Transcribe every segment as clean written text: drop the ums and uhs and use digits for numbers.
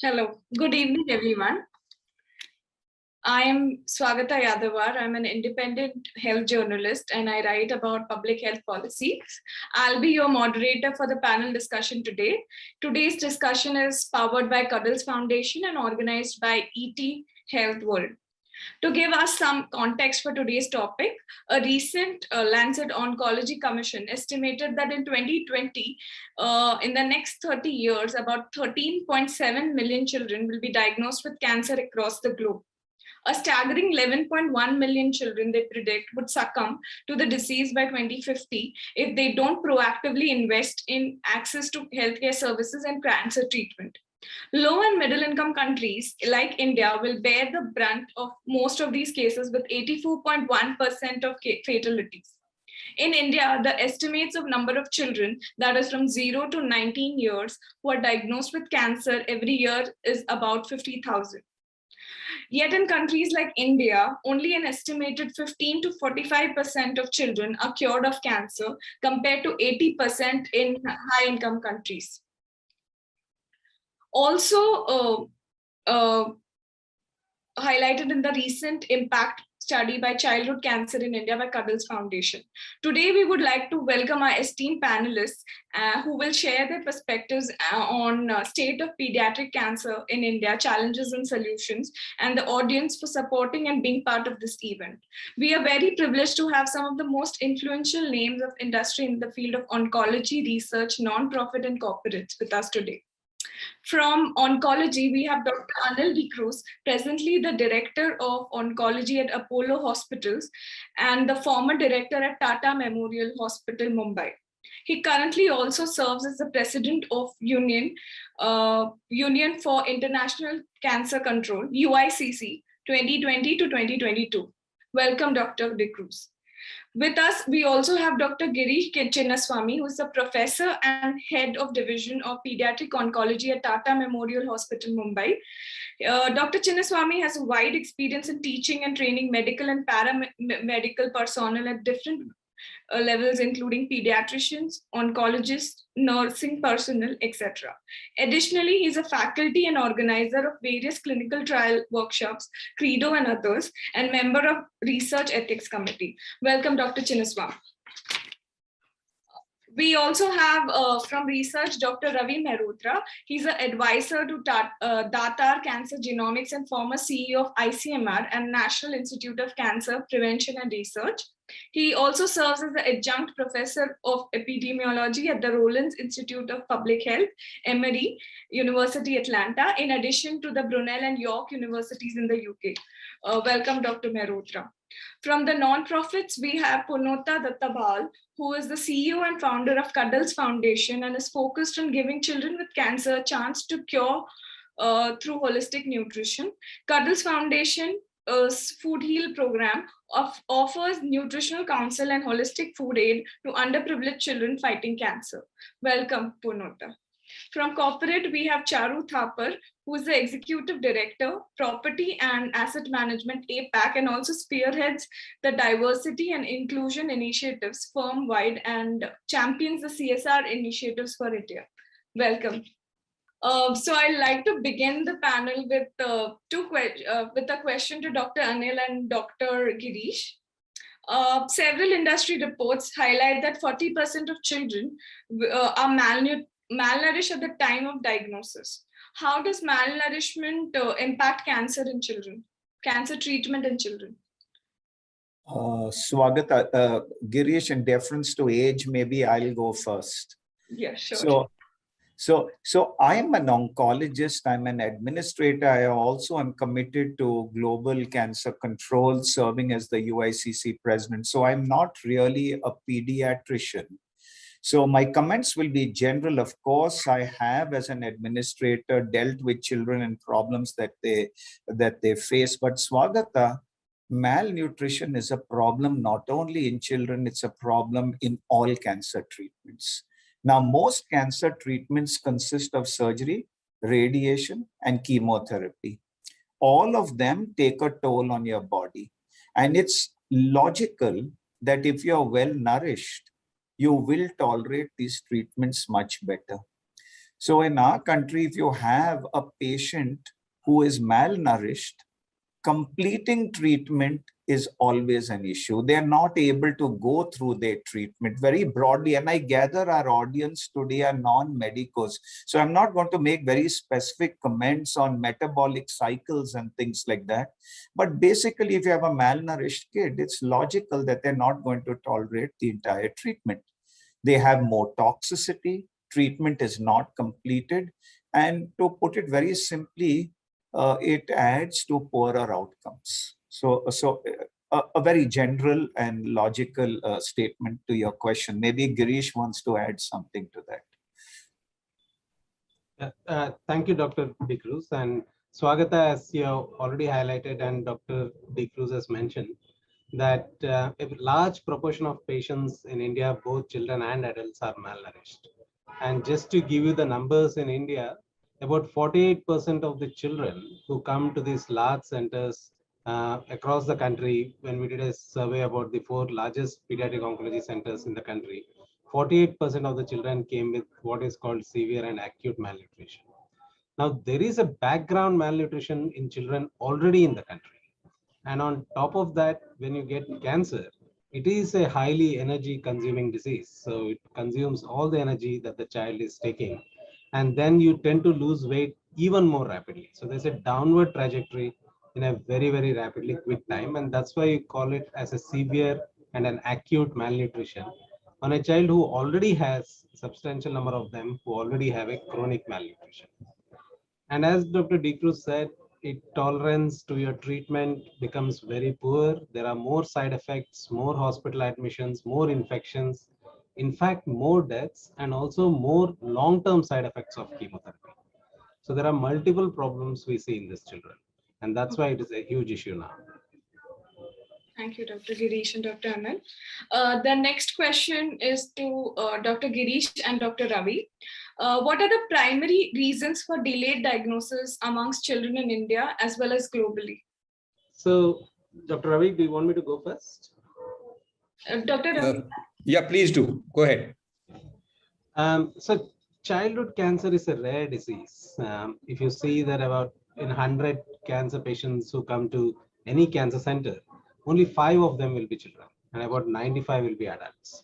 Hello, good evening, everyone. I am Swagata Yadavar. I'm an independent health journalist and I write about public health policies. I'll be your moderator for the panel discussion today. Today's discussion is powered by Cuddles Foundation and organized by ET Health World. To give us some context for today's topic, a recent Lancet Oncology Commission estimated that in 2020, in the next 30 years, about 13.7 million children will be diagnosed with cancer across the globe. A staggering 11.1 million children, they predict, would succumb to the disease by 2050 if they don't proactively invest in access to healthcare services and cancer treatment. Low and middle income countries like India will bear the brunt of most of these cases with 84.1% of fatalities. In India, the estimates of number of children, that is from 0 to 19 years, who are diagnosed with cancer every year is about 50,000. Yet in countries like India, only an estimated 15 to 45% of children are cured of cancer compared to 80% in high-income countries. Also highlighted in the recent impact study by childhood cancer in India by Cuddles Foundation. Today, we would like to welcome our esteemed panelists who will share their perspectives on state of pediatric cancer in India, challenges and solutions, and the audience for supporting and being part of this event. We are very privileged to have some of the most influential names of industry in the field of oncology, research, non-profit, and corporates with us today. From oncology, we have Dr. Anil De Cruz, presently the Director of Oncology at Apollo Hospitals and the former Director at Tata Memorial Hospital, Mumbai. He currently also serves as the President of Union for International Cancer Control, UICC, 2020 to 2022. Welcome, Dr. De Cruz. With us, we also have Dr. Girish Chinnaswamy, who is a professor and head of division of pediatric oncology at Tata Memorial Hospital, Mumbai. Dr. Chinnaswamy has a wide experience in teaching and training medical and paramedical personnel at different levels, including pediatricians, oncologists, nursing personnel, etc. Additionally, he is a faculty and organizer of various clinical trial workshops, Credo and others, and member of Research Ethics Committee. Welcome, Dr. Chinnaswamy. We also have from research, Dr. Ravi Mehrotra. He's an advisor to Datar Cancer Genomics and former CEO of ICMR and National Institute of Cancer Prevention and Research. He also serves as the adjunct professor of epidemiology at the Rollins Institute of Public Health, Emory University, Atlanta, in addition to the Brunel and York Universities in the UK. Welcome, Dr. Mehrotra. From the non-profits, we have Purnota Dattabhal, who is the CEO and founder of Cuddles Foundation and is focused on giving children with cancer a chance to cure through holistic nutrition. Cuddles Foundation Food Heal program offers nutritional counsel and holistic food aid to underprivileged children fighting cancer. Welcome, Purnota. From corporate, we have Charu Thapar, who is the Executive Director, Property and Asset Management, APAC, and also spearheads the diversity and inclusion initiatives firm-wide and champions the CSR initiatives for India. Welcome. So I'd like to begin the panel with with a question to Dr. Anil and Dr. Girish. Several industry reports highlight that 40% of children are malnourished at the time of diagnosis. How does malnourishment impact cancer in children, cancer treatment in children? Swagata, Girish, in deference to age, maybe I'll go first. Yeah, sure. So I'm an oncologist, I'm an administrator. I also am committed to global cancer control, serving as the UICC president. So I'm not really a pediatrician. So my comments will be general. Of course, I have, as an administrator, dealt with children and problems that they face. But Swagata, malnutrition is a problem not only in children, it's a problem in all cancer treatments. Now, most cancer treatments consist of surgery, radiation, and chemotherapy. All of them take a toll on your body. And it's logical that if you're well nourished, you will tolerate these treatments much better. So in our country, if you have a patient who is malnourished, completing treatment is always an issue. They're not able to go through their treatment very broadly. And I gather our audience today are non-medicos. So I'm not going to make very specific comments on metabolic cycles and things like that. But basically, if you have a malnourished kid, it's logical that they're not going to tolerate the entire treatment. They have more toxicity, treatment is not completed. And to put it very simply, it adds to poorer outcomes. A very general and logical statement to your question. Maybe Girish wants to add something to that. Thank you, Dr. De Cruz. And Swagata, as you have already highlighted, and Dr. De Cruz has mentioned, that a large proportion of patients in India, both children and adults, are malnourished. And just to give you the numbers in India, about 48% of the children who come to these large centers across the country, when we did a survey about the 4 largest pediatric oncology centers in the country, 48% of the children came with what is called severe and acute malnutrition. Now, there is a background malnutrition in children already in the country. And on top of that, when you get cancer, it is a highly energy consuming disease. So it consumes all the energy that the child is taking. And then you tend to lose weight even more rapidly. So there's a downward trajectory in a very, very rapidly quick time. And that's why you call it as a severe and an acute malnutrition on a child who already has a substantial number of them who already have a chronic malnutrition. And as Dr. De Cruz said, tolerance to your treatment becomes very poor. There are more side effects, more hospital admissions, more infections, in fact, more deaths, and also more long-term side effects of chemotherapy. So there are multiple problems we see in these children. And that's why it is a huge issue now. Thank you, Dr. Girish and Dr. Anil. The next question is to Dr. Girish and Dr. Ravi. What are the primary reasons for delayed diagnosis amongst children in India as well as globally? So, Dr. Ravi, do you want me to go first? Dr. Ravi? Yeah, please do. Go ahead. So, childhood cancer is a rare disease. If you see that about in 100 cancer patients who come to any cancer center, only 5 of them will be children and about 95 will be adults.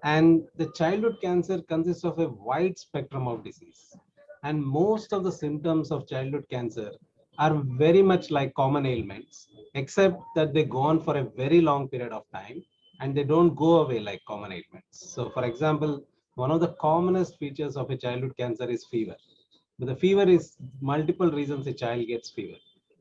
And the childhood cancer consists of a wide spectrum of disease. And most of the symptoms of childhood cancer are very much like common ailments, except that they go on for a very long period of time and they don't go away like common ailments. So for example, one of the commonest features of a childhood cancer is fever. But the fever is multiple reasons a child gets fever.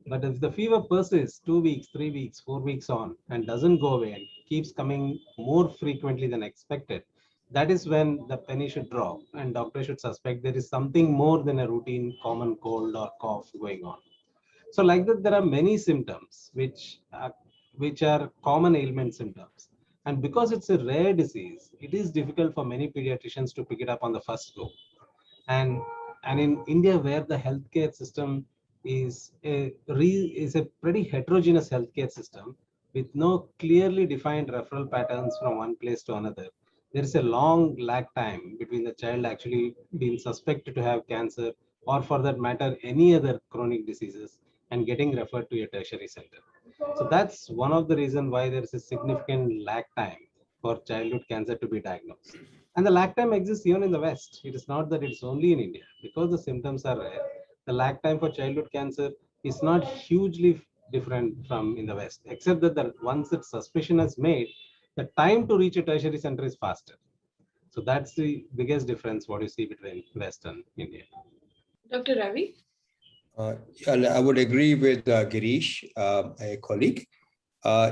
But if the fever persists 2 weeks, 3 weeks, 4 weeks on and doesn't go away and keeps coming more frequently than expected, that is when the penny should drop and doctor should suspect there is something more than a routine common cold or cough going on. So like that, there are many symptoms which are common ailment symptoms. And because it's a rare disease, it is difficult for many pediatricians to pick it up on the first go. And in India, where the healthcare system is a pretty heterogeneous healthcare system with no clearly defined referral patterns from one place to another, there is a long lag time between the child actually being suspected to have cancer or for that matter any other chronic diseases and getting referred to a tertiary center. So that's one of the reasons why there is a significant lag time for childhood cancer to be diagnosed. And the lag time exists even in the West. It is not that it's only in India. Because the symptoms are rare, the lag time for childhood cancer is not hugely different from in the West, except that once that suspicion is made, the time to reach a tertiary center is faster. So that's the biggest difference what you see between West and India. Dr. Ravi? I would agree with Girish, a colleague.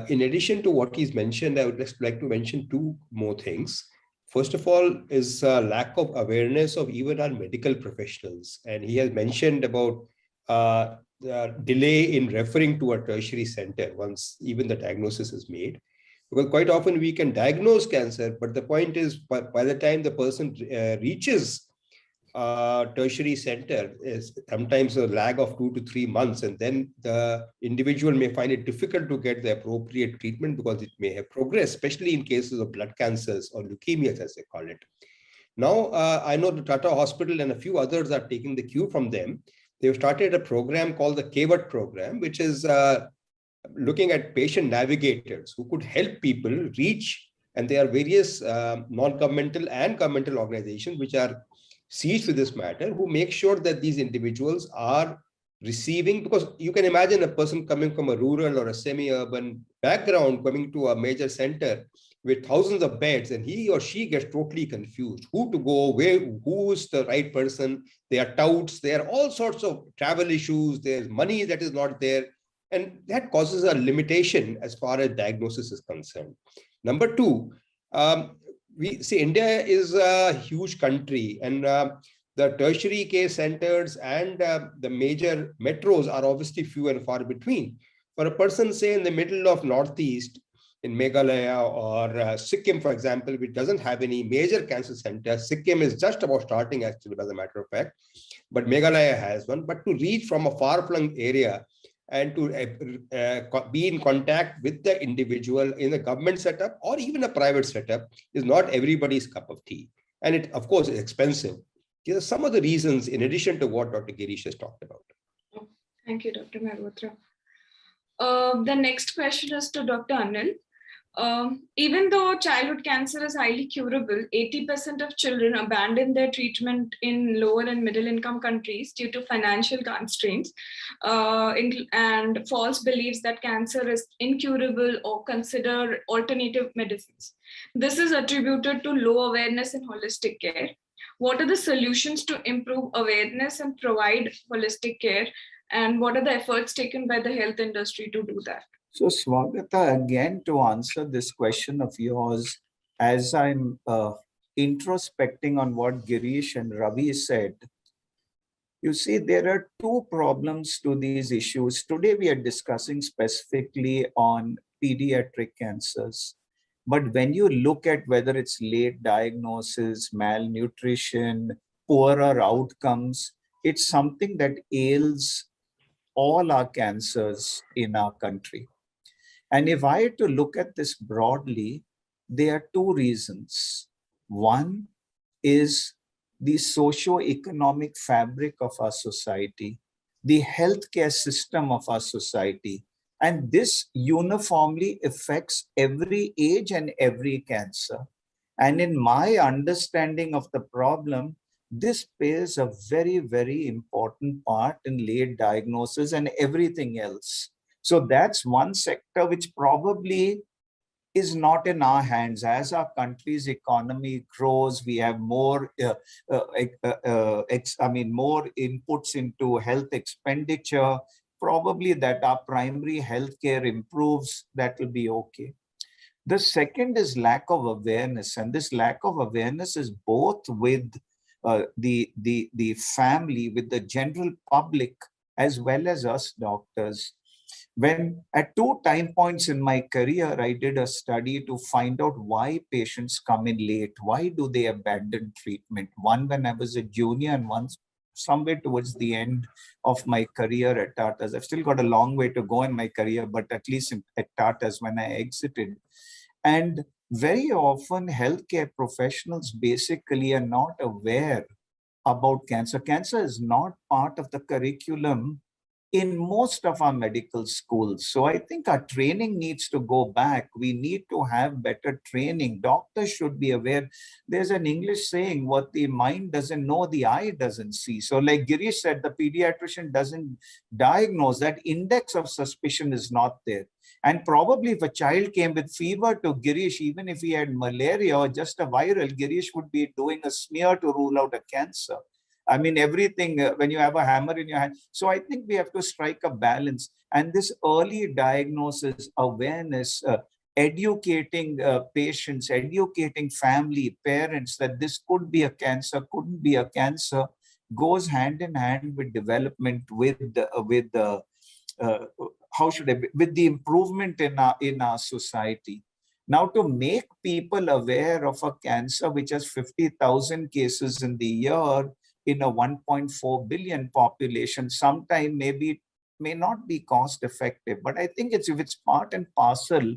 In addition to what he's mentioned, I would just like to mention 2 more things. First of all is lack of awareness of even our medical professionals. And he has mentioned about the delay in referring to a tertiary center once even the diagnosis is made. Because quite often we can diagnose cancer, but the point is by the time the person reaches tertiary center is sometimes a lag of 2 to 3 months, and then the individual may find it difficult to get the appropriate treatment because it may have progressed, especially in cases of blood cancers or leukemias, as they call it. Now, I know the Tata Hospital and a few others are taking the cue from them. They've started a program called the KWAT program, which is looking at patient navigators who could help people reach, and there are various non-governmental and governmental organizations which are seized with this matter, who make sure that these individuals are receiving, because you can imagine a person coming from a rural or a semi-urban background coming to a major center with thousands of beds, and he or she gets totally confused who to go, where, who's the right person. There are touts, there are all sorts of travel issues, there's money that is not there, and that causes a limitation as far as diagnosis is concerned. Number two, we see India is a huge country, and the tertiary care centers and the major metros are obviously few and far between. For a person, say, in the middle of Northeast, in Meghalaya or Sikkim, for example, which doesn't have any major cancer center. Sikkim is just about starting, actually, as a matter of fact, but Meghalaya has one. But to reach from a far-flung area and to be in contact with the individual in a government setup or even a private setup is not everybody's cup of tea. And it, of course, is expensive. These are some of the reasons, in addition to what Dr. Girish has talked about. Thank you, Dr. Mehrotra. The next question is to Dr. Anil. Even though childhood cancer is highly curable, 80% of children abandon their treatment in lower and middle income countries due to financial constraints and false beliefs that cancer is incurable or consider alternative medicines. This is attributed to low awareness in holistic care. What are the solutions to improve awareness and provide holistic care? And what are the efforts taken by the health industry to do that? So Swagata, again, to answer this question of yours, as I'm introspecting on what Girish and Ravi said, you see, there are two problems to these issues. Today, we are discussing specifically on pediatric cancers. But when you look at whether it's late diagnosis, malnutrition, poorer outcomes, it's something that ails all our cancers in our country. And if I had to look at this broadly, there are two reasons. One is the socio-economic fabric of our society, the healthcare system of our society. And this uniformly affects every age and every cancer. And in my understanding of the problem, this plays a very, very important part in late diagnosis and everything else. So that's one sector which probably is not in our hands. As our country's economy grows, we have more, more inputs into health expenditure. Probably that our primary healthcare improves, that will be okay. The second is lack of awareness, and this lack of awareness is both with the family, with the general public, as well as us doctors. When at two time points in my career, I did a study to find out why patients come in late. Why do they abandon treatment? One when I was a junior and one somewhere towards the end of my career at Tata's. I've still got a long way to go in my career, but at least at Tata's when I exited. And very often healthcare professionals basically are not aware about cancer. Cancer is not part of the curriculum in most of our medical schools. So I think our training needs to go back. We need to have better training. Doctors should be aware. There's an English saying, what the mind doesn't know, the eye doesn't see. So like Girish said, the pediatrician doesn't diagnose. That index of suspicion is not there. And probably if a child came with fever to Girish, even if he had malaria or just a viral, Girish would be doing a smear to rule out a cancer. I mean, everything, when you have a hammer in your hand. So I think we have to strike a balance. And this early diagnosis, awareness, educating patients, educating family, parents, that this could be a cancer, couldn't be a cancer, goes hand in hand with development, with the improvement in our society. Now, to make people aware of a cancer which has 50,000 cases in the year, in a 1.4 billion population, sometime maybe it may not be cost effective. But I think if it's part and parcel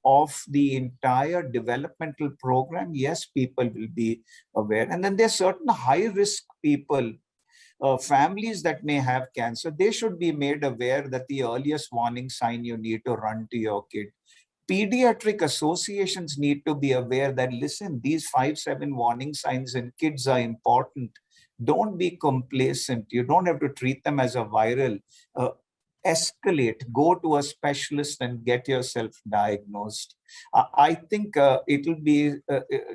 of the entire developmental program, yes, people will be aware. And then there's certain high-risk people, families that may have cancer, they should be made aware that the earliest warning sign you need to run to your kid. Pediatric associations need to be aware that, listen, these 5-7 warning signs in kids are important. Don't be complacent. You don't have to treat them as a viral. Escalate, go to a specialist and get yourself diagnosed. I think it will be,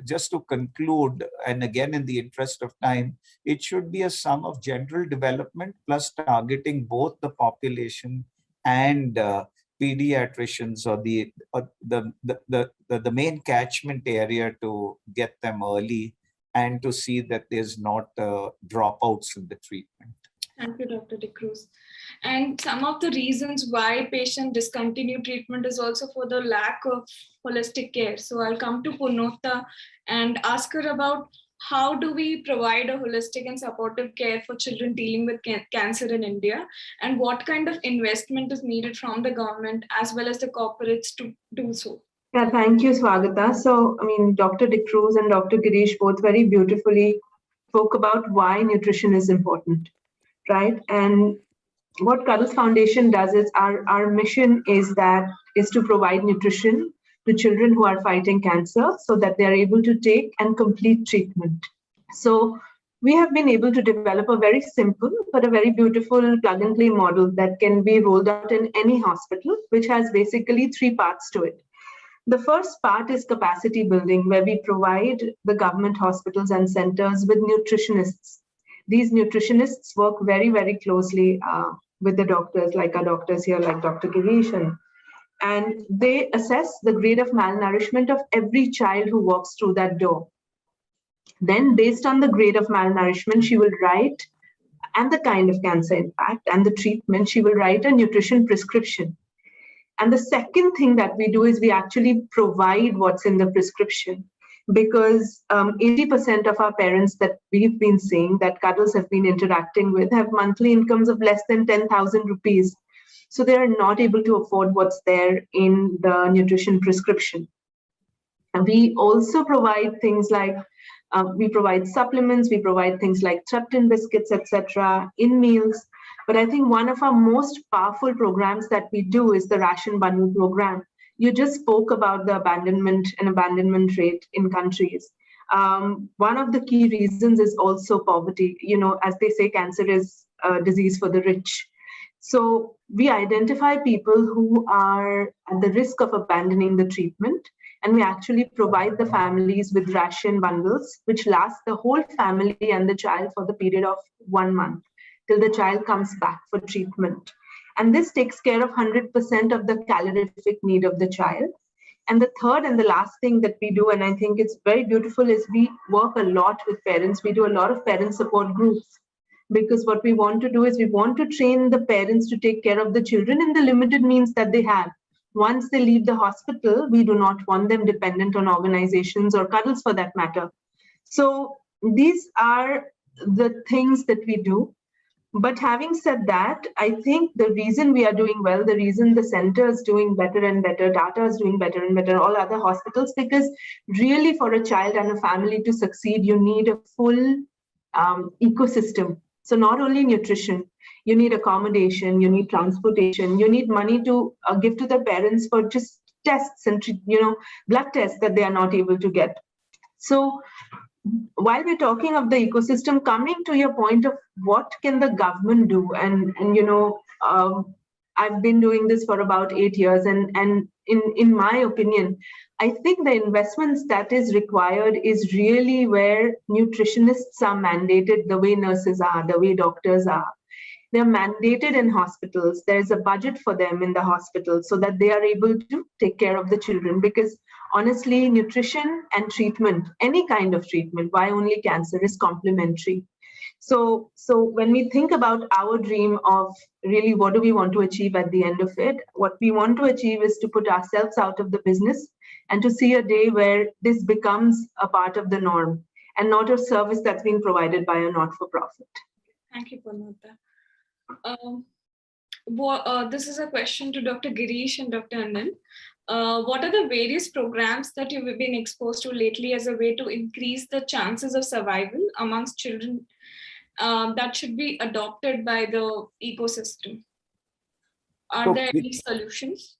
just to conclude, and again, in the interest of time, it should be a sum of general development plus targeting both the population and pediatricians, or the main catchment area, to get them early and to see that there's not dropouts in the treatment. Thank you, Dr. De Cruz. And some of the reasons why patients discontinue treatment is also for the lack of holistic care. So I'll come to Purnota and ask her about how do we provide a holistic and supportive care for children dealing with cancer in India, and what kind of investment is needed from the government as well as the corporates to do so? Yeah, thank you, Swagata. So, I mean, Dr. De Cruz and Dr. Girish both very beautifully spoke about why nutrition is important, right? And what Cuddles Foundation does is our mission is to provide nutrition to children who are fighting cancer so that they are able to take and complete treatment. So we have been able to develop a very simple but a very beautiful plug and play model that can be rolled out in any hospital, which has basically 3 parts to it. The first part is capacity building, where we provide the government hospitals and centers with nutritionists. These nutritionists work very, very closely with the doctors, like our doctors here, like Dr. Girish, and they assess the grade of malnourishment of every child who walks through that door. Then, based on the grade of malnourishment, she will write, and the kind of cancer impact and the treatment, she will write a nutrition prescription. And the second thing that we do is we actually provide what's in the prescription, because 80% of our parents that we've been seeing, that Cuddles have been interacting with, have monthly incomes of less than 10,000 rupees. So they are not able to afford what's there in the nutrition prescription. And we also provide things like, we provide supplements, we provide things like Treptin biscuits, etc. in meals. But I think one of our most powerful programs that we do is the ration bundle program. You just spoke about the abandonment rate in countries. One of the key reasons is also poverty. You know, as they say, cancer is a disease for the rich. So we identify people who are at the risk of abandoning the treatment, and we actually provide the families with ration bundles, which last the whole family and the child for the period of 1 month, till the child comes back for treatment. And this takes care of 100% of the calorific need of the child. And the third and the last thing that we do, and I think it's very beautiful, is we work a lot with parents. We do a lot of parent support groups, because what we want to do is we want to train the parents to take care of the children in the limited means that they have. Once they leave the hospital, we do not want them dependent on organizations or Cuddles for that matter. So these are the things that we do. But having said that, I think the reason we are doing well, the reason the center is doing better and better, data is doing better and better, all other hospitals, because really for a child and a family to succeed, you need a full ecosystem. So not only nutrition, you need accommodation, you need transportation, you need money to give to the parents for just tests and, blood tests that they are not able to get. So while we're talking of the ecosystem, coming to your point of what can the government do, and I've been doing this for about 8 years, and in my opinion, I think the investments that is required is really where nutritionists are mandated the way nurses are, the way doctors are. They're mandated in hospitals. There's a budget for them in the hospital so that they are able to take care of the children. Because honestly, nutrition and treatment, any kind of treatment, why only cancer, is complementary. So when we think about our dream of really what do we want to achieve at the end of it, what we want to achieve is to put ourselves out of the business and to see a day where this becomes a part of the norm and not a service that's being provided by a not-for-profit. Thank you, Purnota. This is a question to Dr. Girish and Dr. Anil. What are the various programs that you've been exposed to lately as a way to increase the chances of survival amongst children that should be adopted by the ecosystem? Are there any solutions?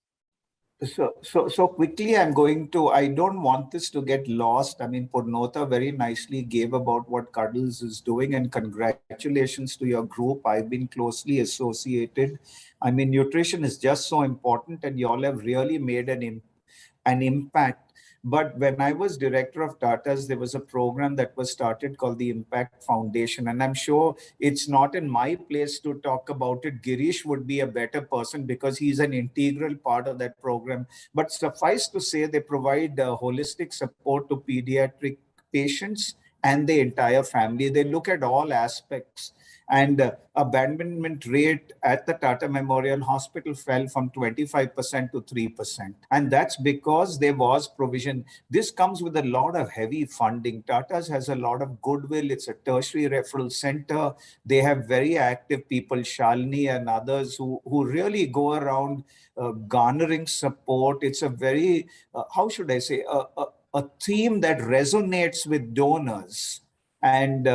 So quickly, I don't want this to get lost. I mean, Purnota very nicely gave about what Cuddles is doing, and congratulations to your group. I've been closely associated. I mean, nutrition is just so important, and you all have really made an impact. But when I was director of Tata's, there was a program that was started called the Impact Foundation. And I'm sure it's not in my place to talk about it. Girish would be a better person because he's an integral part of that program. But suffice to say, they provide holistic support to pediatric patients and the entire family. They look at all aspects. And abandonment rate at the Tata Memorial Hospital fell from 25% to 3%. And that's because there was provision. This comes with a lot of heavy funding. Tata's has a lot of goodwill. It's a tertiary referral center. They have very active people, Shalini and others, who really go around garnering support. It's a very, how should I say, a theme that resonates with donors. And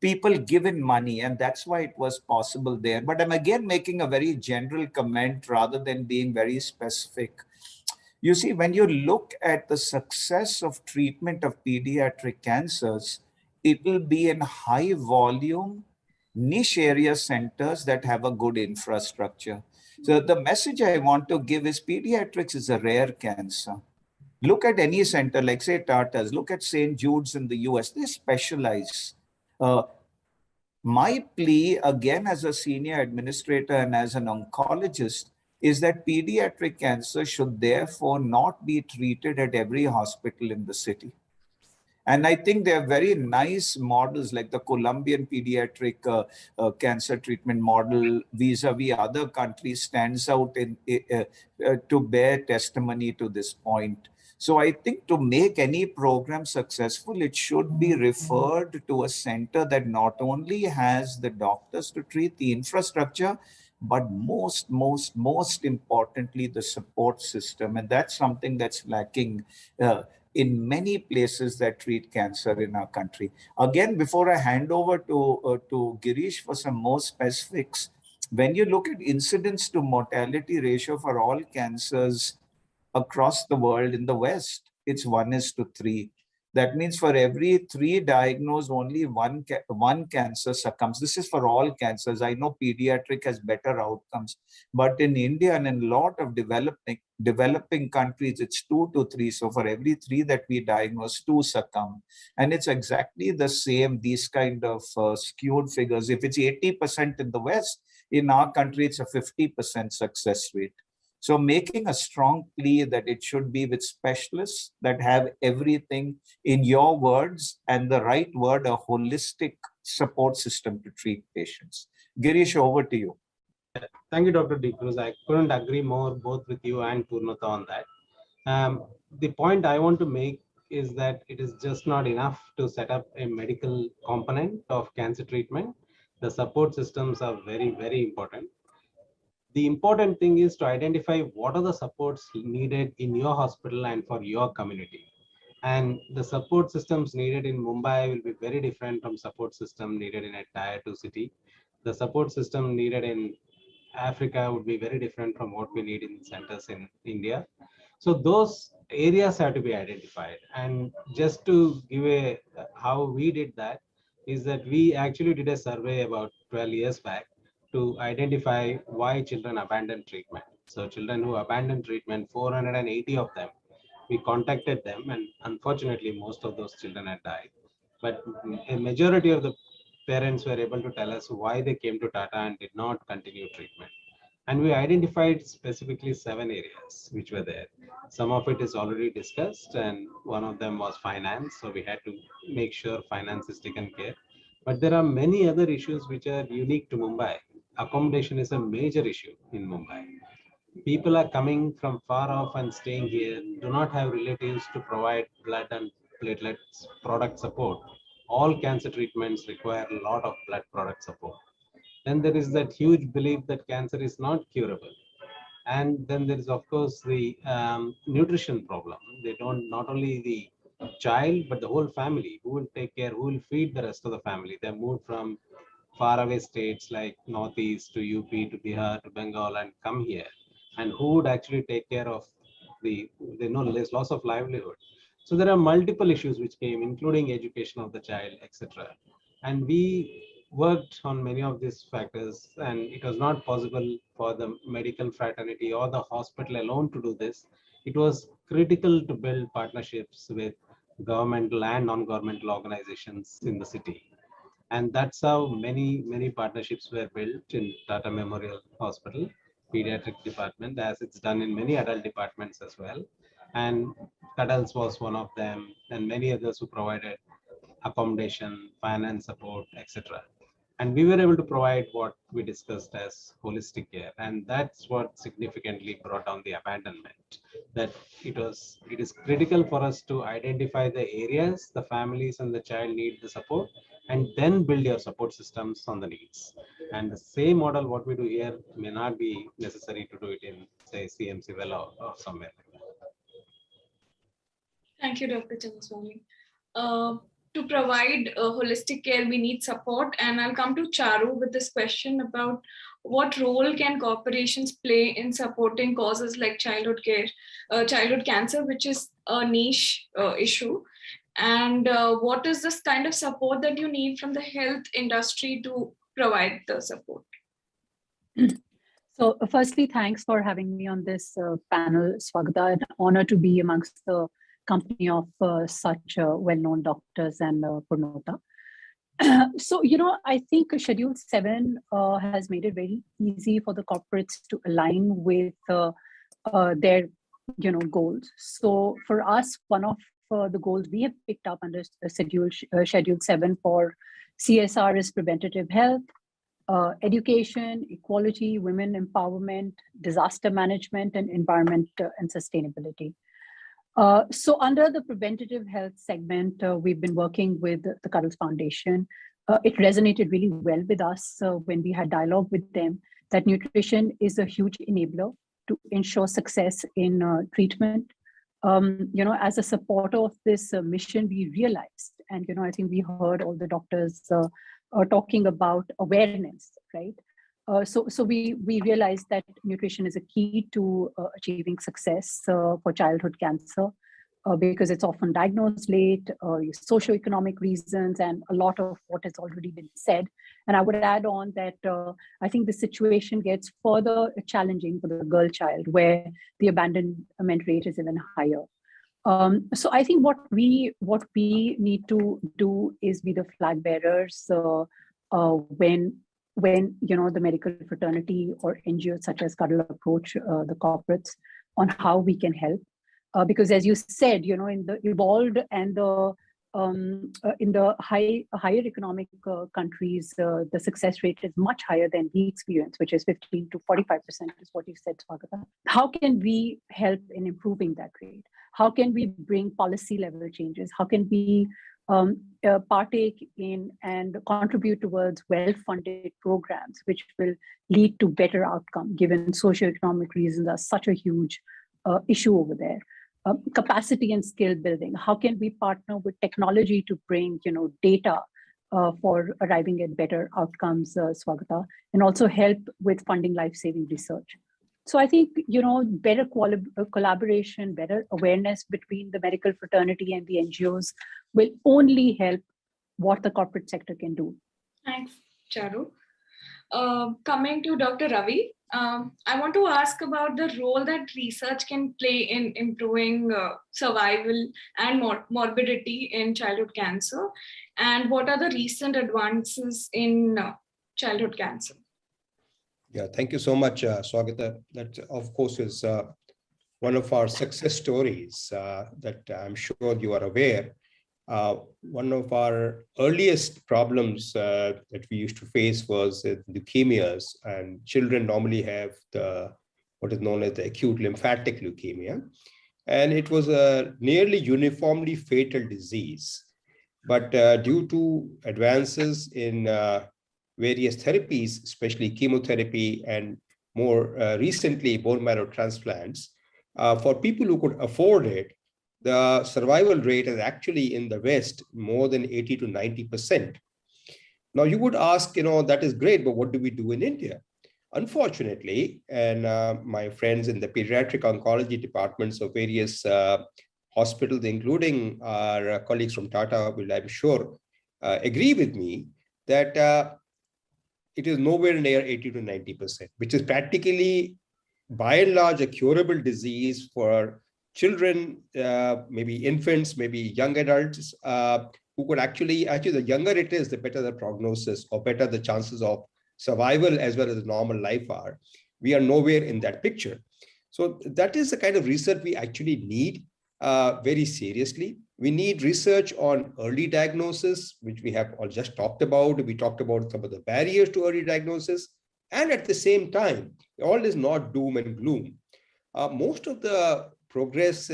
people given money, and that's why it was possible there. But I'm again making a very general comment rather than being very specific. You see, when you look at the success of treatment of pediatric cancers, it will be in high volume, niche area centers that have a good infrastructure. So the message I want to give is pediatrics is a rare cancer. Look at any center, like say Tata's, look at St. Jude's in the US, they specialize. My plea, again, as a senior administrator and as an oncologist, is that pediatric cancer should therefore not be treated at every hospital in the city. And I think there are very nice models like the Colombian pediatric cancer treatment model vis-a-vis other countries stands out to bear testimony to this point. So I think to make any program successful, it should be referred to a center that not only has the doctors to treat the infrastructure, but most importantly, the support system. And that's something that's lacking in many places that treat cancer in our country. Again, before I hand over to Girish for some more specifics, when you look at incidence to mortality ratio for all cancers across the world in the West, it's 1:3. That means for every 3 diagnosed, only one cancer succumbs. This is for all cancers. I know pediatric has better outcomes, but in India and in a lot of developing countries, it's 2 to 3. So for every 3 that we diagnose, 2 succumb. And it's exactly the same, these kind of skewed figures. If it's 80% in the West, in our country, it's a 50% success rate. So making a strong plea that it should be with specialists that have everything, in your words, and the right word, a holistic support system to treat patients. Girish, over to you. Thank you, Dr. D. Cruz. I couldn't agree more both with you and Purnata on that. The point I want to make is that it is just not enough to set up a medical component of cancer treatment. The support systems are very, very important. The important thing is to identify what are the supports needed in your hospital and for your community. And the support systems needed in Mumbai will be very different from support system needed in a tier 2 city. The support system needed in Africa would be very different from what we need in centers in India. So those areas have to be identified. And just to give a how we did that is that we actually did a survey about 12 years back to identify why children abandon treatment. So children who abandon treatment, 480 of them, we contacted them, and unfortunately most of those children had died. But a majority of the parents were able to tell us why they came to Tata and did not continue treatment. And we identified specifically 7 areas which were there. Some of it is already discussed, and one of them was finance. So we had to make sure finance is taken care. But there are many other issues which are unique to Mumbai. Accommodation is a major issue in Mumbai. People are coming from far off and staying here, do not have relatives to provide blood and platelets product support. All cancer treatments require a lot of blood product support. Then there is that huge belief that cancer is not curable. And then there is, of course, the nutrition problem. They don't, not only the child, but the whole family. Who will take care? Who will feed the rest of the family? They moved from faraway states like Northeast to UP to Bihar to Bengal and come here. And who would actually take care of they know there's loss of livelihood. So there are multiple issues which came, including education of the child, etc. And we worked on many of these factors, and it was not possible for the medical fraternity or the hospital alone to do this. It was critical to build partnerships with governmental and non-governmental organizations in the city. And that's how many partnerships were built in Tata Memorial Hospital Pediatric Department, as it's done in many adult departments as well. And Cuddles was one of them, and many others who provided accommodation, finance support, etc. And we were able to provide what we discussed as holistic care, and that's what significantly brought down the abandonment. That it is critical for us to identify the areas the families and the child need the support, and then build your support systems on the needs. And the same model what we do here may not be necessary to do it in, say, CMC Vella or somewhere like that. Thank you, Dr. Chandraswamy. To provide holistic care, we need support. And I'll come to Charu with this question about what role can corporations play in supporting causes like childhood cancer, which is a niche issue. And what is this kind of support that you need from the health industry to provide the support? So firstly, thanks for having me on this panel, Swagata. An honor to be amongst the company of such well-known doctors and Purnota. So, I think Schedule 7 has made it very easy for the corporates to align with their, goals. So for us, one of the goals we have picked up under Schedule 7 for CSR is preventative health, education, equality, women empowerment, disaster management, and environment and sustainability. So under the preventative health segment, we've been working with the Cuddles Foundation. It resonated really well with us when we had dialogue with them that nutrition is a huge enabler to ensure success in treatment. As a supporter of this mission, we realized, and I think we heard all the doctors talking about awareness, right? So we realized that nutrition is a key to achieving success for childhood cancer because it's often diagnosed late, socioeconomic reasons, and a lot of what has already been said. And I would add on that I think the situation gets further challenging for the girl child, where the abandonment rate is even higher. So I think what we need to do is be the flag bearers when the medical fraternity or NGOs such as Cuddle approach the corporates on how we can help, because as you said, in the evolved and the in the higher economic countries, the success rate is much higher than we experience, which is 15 to 45% is what you said, Swagata. How can we help in improving that rate? How can we bring policy level changes? How can we partake in and contribute towards well-funded programs, which will lead to better outcome, given socioeconomic reasons are such a huge issue over there. Capacity and skill building. How can we partner with technology to bring, data for arriving at better outcomes, Swagata, and also help with funding life-saving research. So I think, better collaboration, better awareness between the medical fraternity and the NGOs will only help what the corporate sector can do. Thanks, Charu. Coming to Dr. Ravi, I want to ask about the role that research can play in improving survival and morbidity in childhood cancer, and what are the recent advances in childhood cancer? Yeah, thank you so much, Swagata. That, of course, is one of our success stories that I'm sure you are aware. One of our earliest problems that we used to face was leukemias, and children normally have what is known as the acute lymphatic leukemia. And it was a nearly uniformly fatal disease. But due to advances in various therapies, especially chemotherapy and more recently bone marrow transplants, for people who could afford it, the survival rate is actually in the West more than 80 to 90%. Now you would ask, that is great, but what do we do in India? Unfortunately, and my friends in the pediatric oncology departments of various hospitals, including our colleagues from Tata, will, I'm sure, agree with me that it is nowhere near 80 to 90%, which is practically, by and large, a curable disease for children, maybe infants, maybe young adults, who could actually, the younger it is, the better the prognosis or better the chances of survival as well as normal life are. We are nowhere in that picture. So that is the kind of research we actually need very seriously. We need research on early diagnosis, which we have all just talked about. We talked about some of the barriers to early diagnosis. And at the same time, all is not doom and gloom. Most of the progress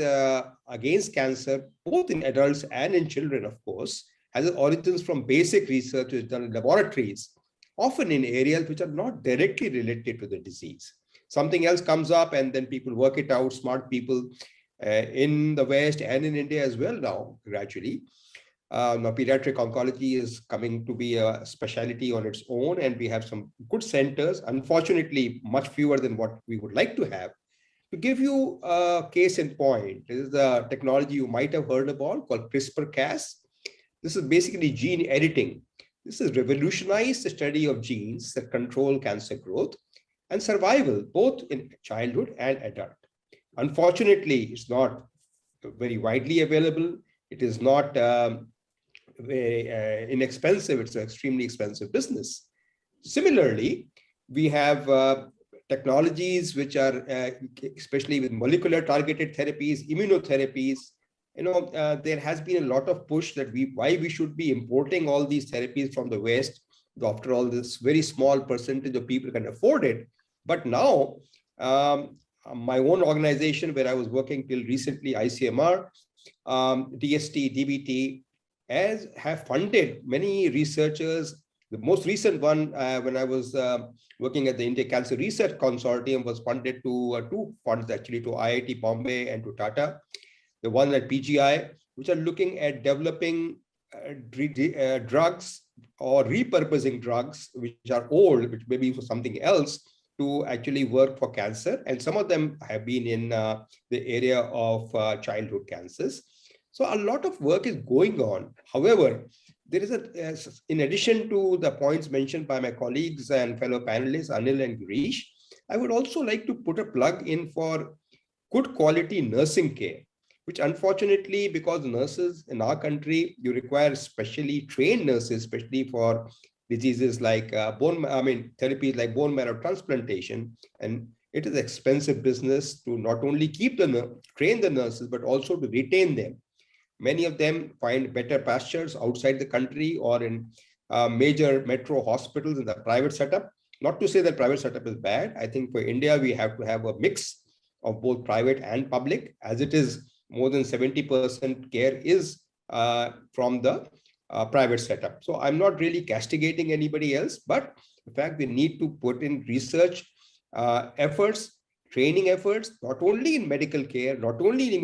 against cancer, both in adults and in children, of course, has its origins from basic research which is done in laboratories, often in areas which are not directly related to the disease. Something else comes up and then people work it out, smart people in the West and in India as well now, gradually. Now, pediatric oncology is coming to be a specialty on its own, and we have some good centers, unfortunately, much fewer than what we would like to have. To give you a case in point, this is the technology you might have heard about called CRISPR-Cas. This is basically gene editing. This has revolutionized the study of genes that control cancer growth and survival, both in childhood and adult. Unfortunately, it's not very widely available. It is not very inexpensive. It's an extremely expensive business. Similarly, we have technologies which are, especially with molecular targeted therapies, immunotherapies. There has been a lot of push that why we should be importing all these therapies from the West. After all, this very small percentage of people can afford it. But now, my own organization where I was working till recently, ICMR, DST, DBT, have funded many researchers. The most recent one, when I was working at the India Cancer Research Consortium, was funded to two funds actually, to IIT Bombay and to Tata. The one at PGI, which are looking at developing drugs or repurposing drugs which are old, which may be for something else, to actually work for cancer. And some of them have been in the area of childhood cancers. So a lot of work is going on. However, there is in addition to the points mentioned by my colleagues and fellow panelists, Anil and Girish, I would also like to put a plug in for good quality nursing care, which unfortunately, because nurses in our country, you require specially trained nurses, especially for diseases like therapies like bone marrow transplantation. And it is expensive business to not only train the nurses, but also to retain them. Many of them find better pastures outside the country or in major metro hospitals in the private setup. Not to say that private setup is bad. I think for India, we have to have a mix of both private and public, as it is more than 70% care is from the private setup. So I'm not really castigating anybody else, but in fact, we need to put in research efforts, training efforts, not only in medical care, not only in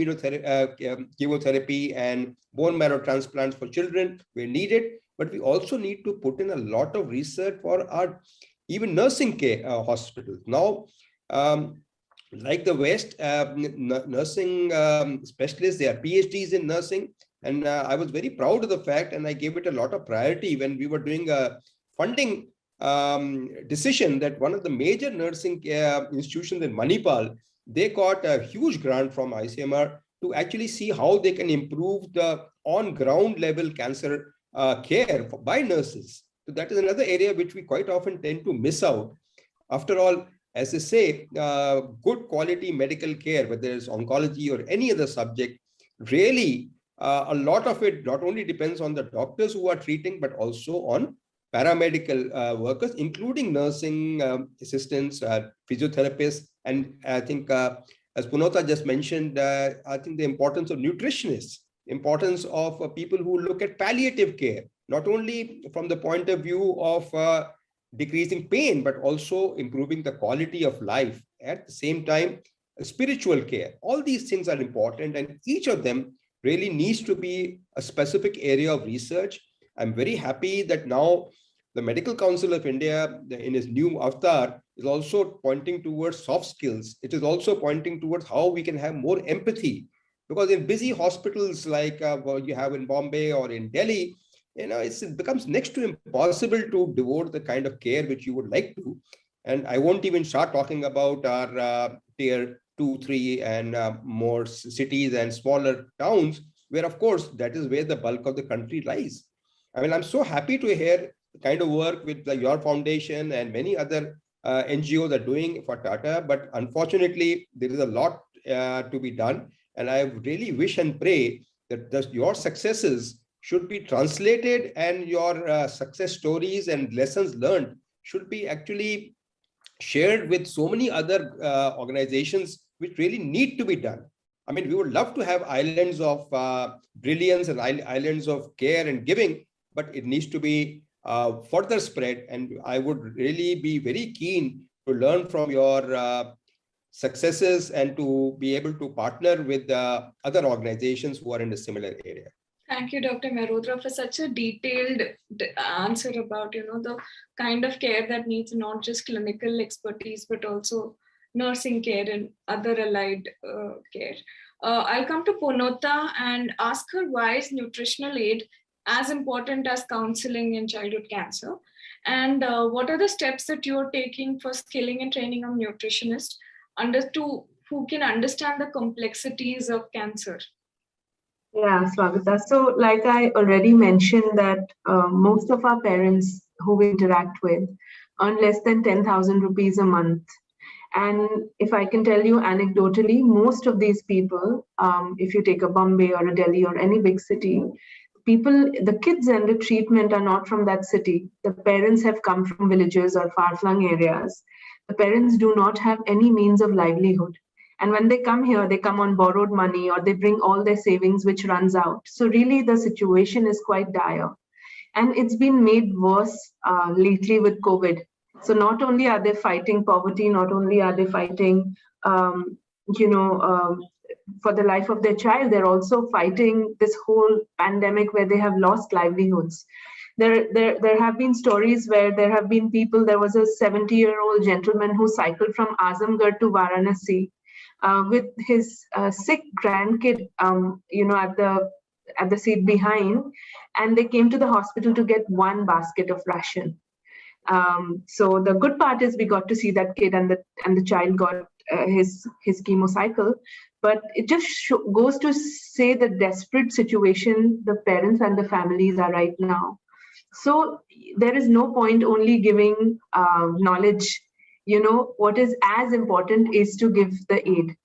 chemotherapy and bone marrow transplants for children where needed, but we also need to put in a lot of research for our even nursing care hospitals. Now, like the West, nursing specialists, they are PhDs in nursing. And I was very proud of the fact, and I gave it a lot of priority when we were doing a funding decision that one of the major nursing institutions in Manipal, they got a huge grant from ICMR to actually see how they can improve the on-ground level cancer care by nurses. So that is another area which we quite often tend to miss out. After all, as I say, good quality medical care, whether it's oncology or any other subject, really a lot of it not only depends on the doctors who are treating, but also on paramedical workers, including nursing assistants, physiotherapists. And I think, as Punota just mentioned, I think the importance of nutritionists, importance of people who look at palliative care, not only from the point of view of decreasing pain, but also improving the quality of life. At the same time, spiritual care. All these things are important, and each of them really needs to be a specific area of research. I'm very happy that now the Medical Council of India, in its new avatar, is also pointing towards soft skills. It is also pointing towards how we can have more empathy. Because in busy hospitals like what you have in Bombay or in Delhi, it becomes next to impossible to devote the kind of care which you would like to. And I won't even start talking about our tier 2, 3 and more cities and smaller towns, where of course that is where the bulk of the country lies. I mean, I'm so happy to hear the kind of work with your foundation and many other NGOs are doing for Tata, but unfortunately there is a lot to be done. And I really wish and pray that your successes should be translated, and your success stories and lessons learned should be actually shared with so many other organizations which really need to be done. I mean, we would love to have islands of brilliance and islands of care and giving, but it needs to be further spread. And I would really be very keen to learn from your successes and to be able to partner with other organizations who are in a similar area. Thank you, Dr. Mehrotra, for such a detailed answer about, the kind of care that needs not just clinical expertise, but also nursing care and other allied care. I'll come to Purnota and ask her, why is nutritional aid as important as counseling in childhood cancer? And what are the steps that you're taking for skilling and training of nutritionists who can understand the complexities of cancer? Yeah, Swagata. So like I already mentioned that most of our parents who we interact with earn less than 10,000 rupees a month. And if I can tell you anecdotally, most of these people, if you take a Bombay or a Delhi or any big city, the kids under treatment are not from that city. The parents have come from villages or far-flung areas. The parents do not have any means of livelihood. And when they come here, they come on borrowed money, or they bring all their savings, which runs out. So really the situation is quite dire. And it's been made worse lately with COVID. So not only are they fighting poverty, not only are they fighting, for the life of their child, they're also fighting this whole pandemic where they have lost livelihoods. There have been stories where there have been people, there was a 70-year-old gentleman who cycled from Azamgarh to Varanasi with his sick grandkid, at the seat behind, and they came to the hospital to get one basket of ration. So the good part is we got to see that kid, and the child got his chemo cycle. But it just goes to say the desperate situation the parents and the families are right now. So there is no point only giving knowledge. What is as important is to give the aid,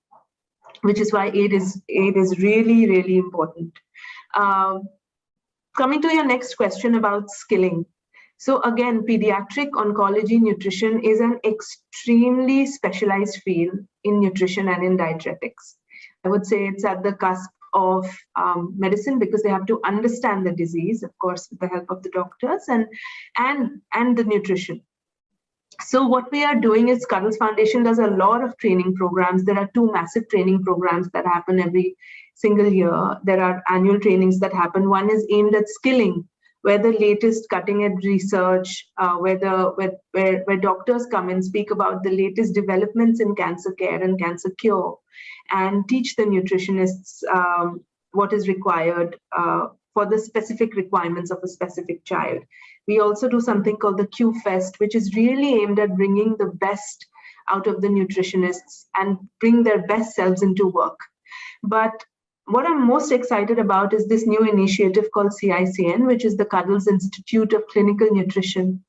which is why aid is really, really important. Coming to your next question about skilling. So again, pediatric oncology nutrition is an extremely specialized field in nutrition and in dietetics. I would say it's at the cusp of medicine, because they have to understand the disease, of course, with the help of the doctors and the nutrition. So what we are doing is Cuddles Foundation does a lot of training programs. There are 2 massive training programs that happen every single year. There are annual trainings that happen. One is aimed at skilling, where the latest cutting-edge research, where doctors come and speak about the latest developments in cancer care and cancer cure, and teach the nutritionists what is required for the specific requirements of a specific child. We also do something called the Q Fest, which is really aimed at bringing the best out of the nutritionists and bring their best selves into work. But what I'm most excited about is this new initiative called CICN, which is the Cuddles Institute of Clinical Nutrition,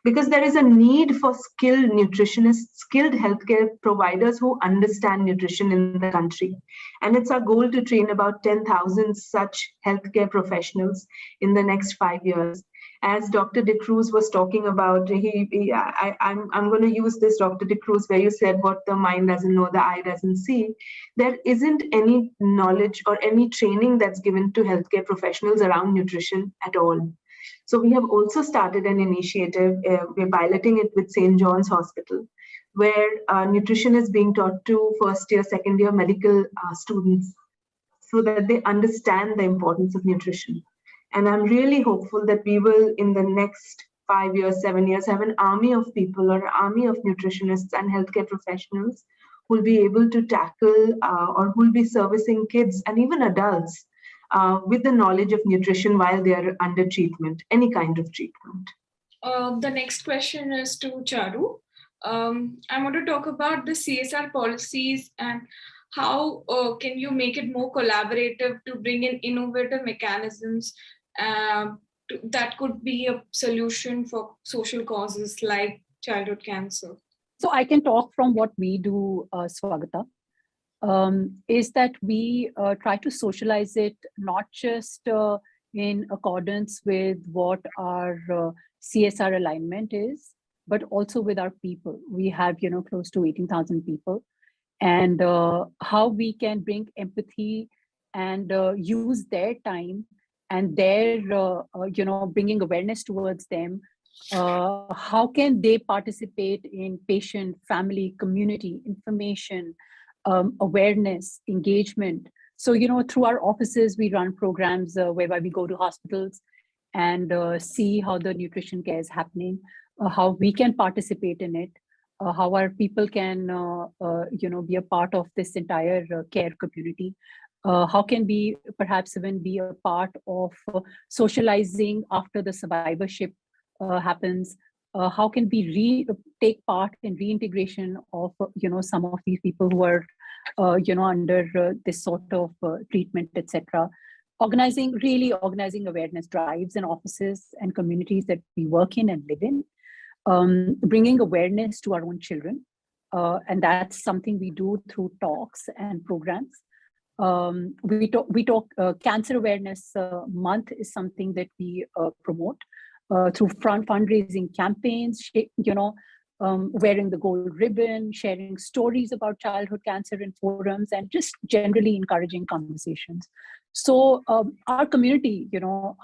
because there is a need for skilled nutritionists, skilled healthcare providers who understand nutrition in the country. And it's our goal to train about 10,000 such healthcare professionals in the next 5 years. As Dr. De Cruz was talking about, I'm going to use this, Dr. De Cruz, where you said what the mind doesn't know, the eye doesn't see. There isn't any knowledge or any training that's given to healthcare professionals around nutrition at all. So we have also started an initiative, we're piloting it with St. John's Hospital, where nutrition is being taught to first year, second year medical students so that they understand the importance of nutrition. And I'm really hopeful that we will, in the next 5 years, 7 years, have an army of people or an army of nutritionists and healthcare professionals who will be able to tackle or who will be servicing kids and even adults with the knowledge of nutrition while they are under treatment, any kind of treatment. The next question is to Charu. I want to talk about the CSR policies and how can you make it more collaborative to bring in innovative mechanisms that could be a solution for social causes like childhood cancer. So I can talk from what we do, Swagata, is that we try to socialize it not just in accordance with what our CSR alignment is, but also with our people. We have, close to 18,000 people, and how we can bring empathy and use their time and their, bringing awareness towards them. How can they participate in patient, family, community, information, awareness, engagement? So, through our offices, we run programs whereby we go to hospitals and see how the nutrition care is happening, how we can participate in it, how our people can, be a part of this entire care community. How can we perhaps even be a part of socializing after the survivorship happens? How can we take part in reintegration of, some of these people who are, under this sort of treatment, etc. Organizing awareness drives in offices and communities that we work in and live in, bringing awareness to our own children. And that's something we do through talks and programs. We talk Cancer Awareness Month is something that we promote through fundraising campaigns, wearing the gold ribbon, sharing stories about childhood cancer in forums, and just generally encouraging conversations. So our community,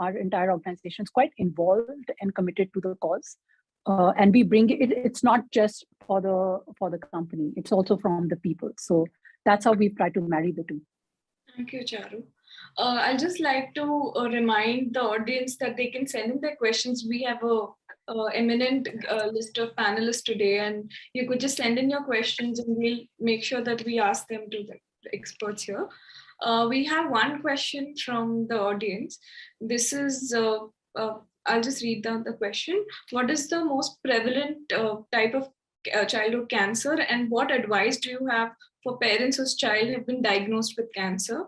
our entire organization is quite involved and committed to the cause. And we bring it, it's not just for the company, it's also from the people. So that's how we've tried to marry the two. Thank you, Charu. I'd just like to remind the audience that they can send in their questions. We have a eminent list of panelists today, and you could just send in your questions and we'll make sure that we ask them to the experts here. We have one question from the audience. This is, I'll just read down the question. What is the most prevalent type of childhood cancer, and what advice do you have for parents whose child have been diagnosed with cancer?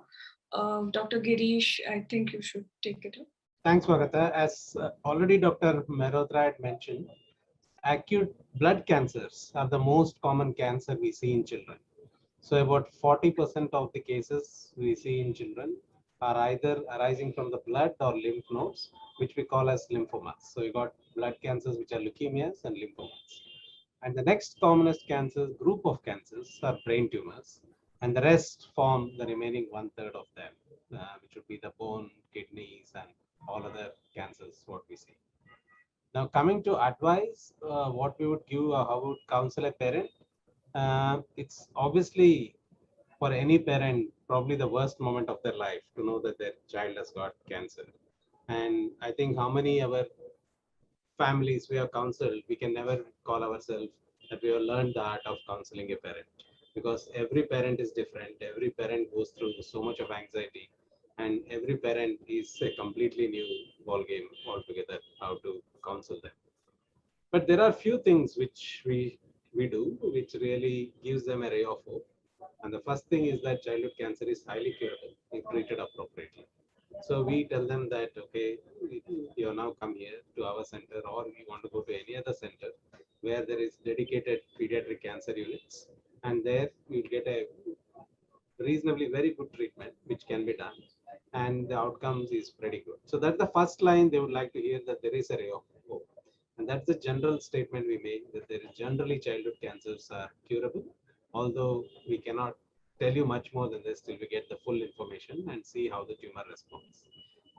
Dr. Girish, I think you should take it up. Thanks, Swagata. As already Dr. Mehrotra had mentioned, acute blood cancers are the most common cancer we see in children. So about 40% of the cases we see in children are either arising from the blood or lymph nodes, which we call as lymphomas. So you got blood cancers, which are leukemias and lymphomas. And the next commonest group of cancers are brain tumors, and the rest form the remaining 1/3 of them, which would be the bone, kidneys, and all other cancers, what we see. Now, coming to advice, what we would give, how we would counsel a parent, it's obviously for any parent, probably the worst moment of their life to know that their child has got cancer. And I think how many other families we have counseled, we can never call ourselves that we have learned the art of counseling a parent, because every parent is different. Every parent goes through so much of anxiety, and every parent is a completely new ball game altogether, how to counsel them. But there are few things which we do, which really gives them a ray of hope. And the first thing is that childhood cancer is highly curable if treated appropriately. So we tell them that, okay, you now come here to our center, or you want to go to any other center where there is dedicated pediatric cancer units, and there you'll get a reasonably very good treatment which can be done, and the outcomes is pretty good. So that's the first line they would like to hear, that there is a ray of hope. And that's the general statement we make, that there is generally childhood cancers are curable, although we cannot tell you much more than this till we get the full information and see how the tumor responds.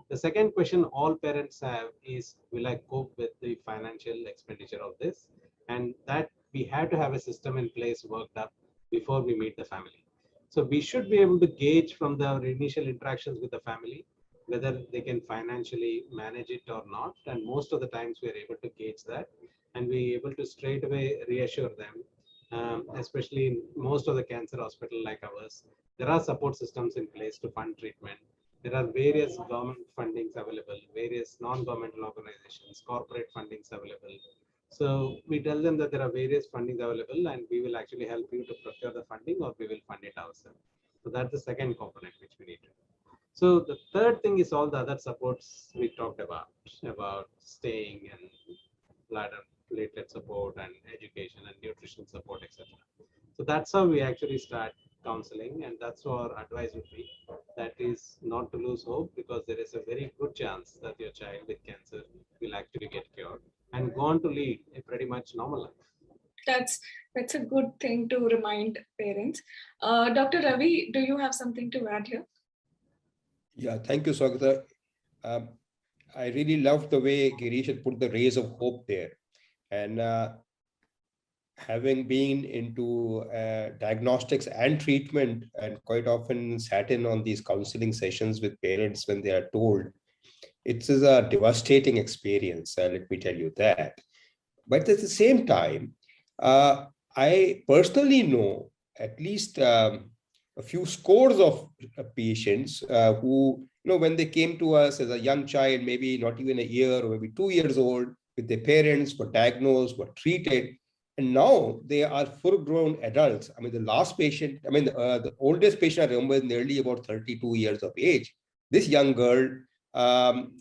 The second question all parents have is, will I cope with the financial expenditure of this? And that we have to have a system in place worked up before we meet the family. So we should be able to gauge from the initial interactions with the family whether they can financially manage it or not. And most of the times we are able to gauge that, and we are able to straight away reassure them, especially in most of the cancer hospital like ours. There are support systems in place to fund treatment. There are various government fundings available, various non-governmental organizations, corporate fundings available. So we tell them that there are various fundings available and we will actually help you to procure the funding, or we will fund it ourselves. So that's the second component which we need to do. So the third thing is all the other supports we talked about staying and bladder platelet support and education and nutrition support, etc. So that's how we actually start counseling, and that's our advice would be, that is not to lose hope, because there is a very good chance that your child with cancer will actually get cured and go on to lead a pretty much normal life. That's a good thing to remind parents. Dr. Ravi, do you have something to add here? Yeah, thank you, Swagata. I really love the way Girish had put the rays of hope there. And having been into diagnostics and treatment, and quite often sat in on these counseling sessions with parents when they are told, it is a devastating experience, let me tell you that. But at the same time, I personally know at least a few scores of patients who, when they came to us as a young child, maybe not even a year or maybe 2 years old, with their parents, were diagnosed, were treated, and now they are full-grown adults. I mean, the last patient, the oldest patient I remember is nearly about 32 years of age. This young girl,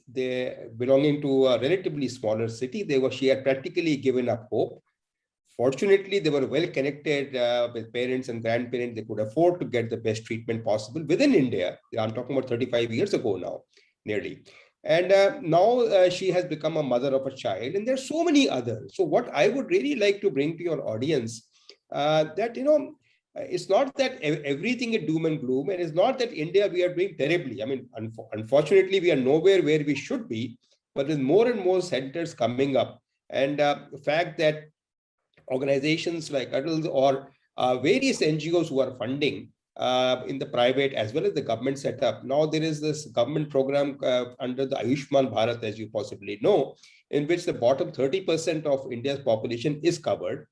they belonging to a relatively smaller city, she had practically given up hope. Fortunately, they were well connected with parents and grandparents. They could afford to get the best treatment possible within India. I'm talking about 35 years ago now, nearly. And now she has become a mother of a child, and there are so many others. So what I would really like to bring to your audience, that, it's not that everything is doom and gloom, and it's not that India, we are doing terribly. I mean, unfortunately, we are nowhere where we should be, but there's more and more centers coming up. And the fact that organizations like adults or various NGOs who are funding in the private as well as the government setup. Now there is this government program under the Ayushman Bharat, as you possibly know, in which the bottom 30% of India's population is covered.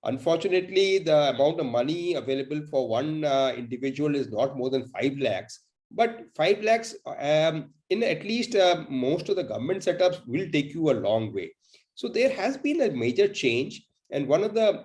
Unfortunately, the amount of money available for one individual is not more than 5 lakhs. But 5 lakhs in at least most of the government setups will take you a long way. So there has been a major change. And one of the,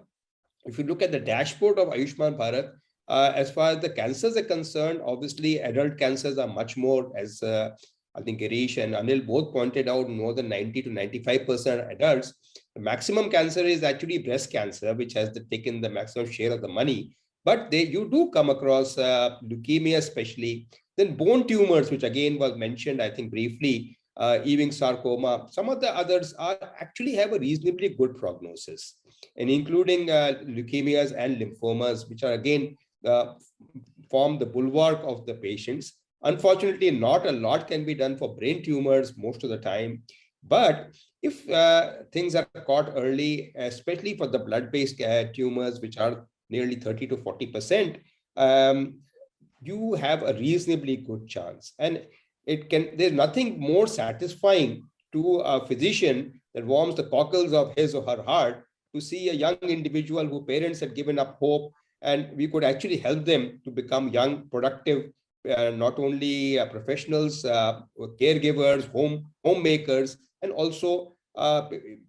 if you look at the dashboard of Ayushman Bharat, as far as the cancers are concerned, obviously adult cancers are much more, as I think Girish and Anil both pointed out, more than 90 to 95% adults. The maximum cancer is actually breast cancer, which has taken the maximum share of the money. But you do come across leukemia especially, then bone tumors, which again was mentioned, I think briefly, Ewing sarcoma. Some of the others actually have a reasonably good prognosis, and including leukemias and lymphomas, which are again form the bulwark of the patients. Unfortunately, not a lot can be done for brain tumors most of the time. But if things are caught early, especially for the blood-based tumors, which are nearly 30 to 40%, you have a reasonably good chance. And there's nothing more satisfying to a physician that warms the cockles of his or her heart to see a young individual who parents had given up hope, and we could actually help them to become young, productive, not only professionals, caregivers, homemakers, and also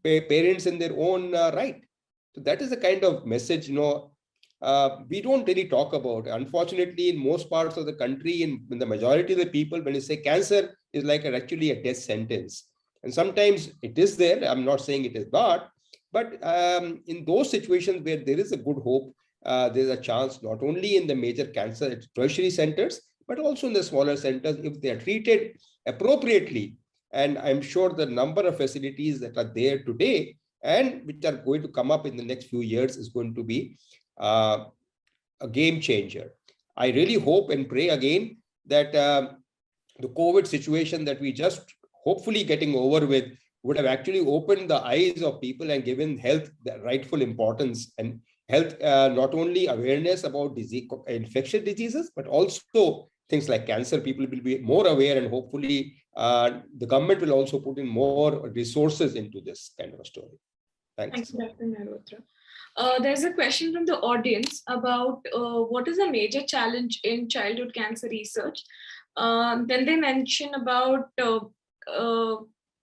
parents in their own right. So that is the kind of message, we don't really talk about. Unfortunately, in most parts of the country, in the majority of the people, when you say cancer, is like actually a death sentence. And sometimes it is there. I'm not saying it is not. But in those situations where there is a good hope, there's a chance not only in the major cancer tertiary centers, but also in the smaller centers if they are treated appropriately. And I'm sure the number of facilities that are there today and which are going to come up in the next few years is going to be a game changer. I really hope and pray again that the COVID situation that we just hopefully getting over with would have actually opened the eyes of people and given health the rightful importance, and health, not only awareness about infectious diseases, but also things like cancer. People will be more aware, and hopefully the government will also put in more resources into this kind of a story. Thanks. Thanks, Dr. Mehrotra. There's a question from the audience about what is a major challenge in childhood cancer research. Then they mention about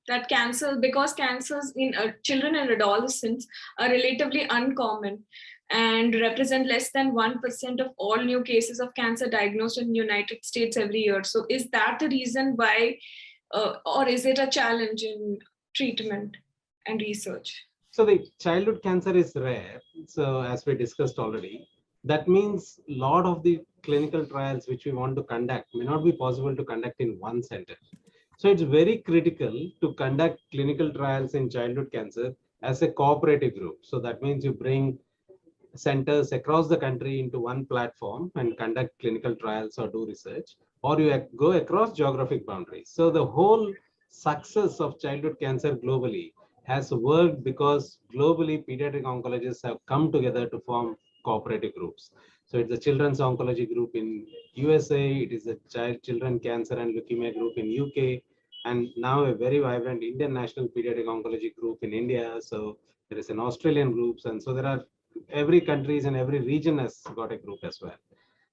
that cancer, because cancers in children and adolescents are relatively uncommon and represent less than 1% of all new cases of cancer diagnosed in the United States every year. So is that the reason why, or is it a challenge in treatment and research? So the childhood cancer is rare. So as we discussed already, that means a lot of the clinical trials which we want to conduct may not be possible to conduct in one center. So it's very critical to conduct clinical trials in childhood cancer as a cooperative group. So that means you bring centers across the country into one platform and conduct clinical trials or do research, or you go across geographic boundaries. So the whole success of childhood cancer globally has worked because globally pediatric oncologists have come together to form cooperative groups. So it's the Children's Oncology Group in USA, it is a Children Cancer and Leukemia Group in UK, and now a very vibrant Indian National Pediatric Oncology Group in India. So there is an Australian group, and so there are every countries and every region has got a group as well.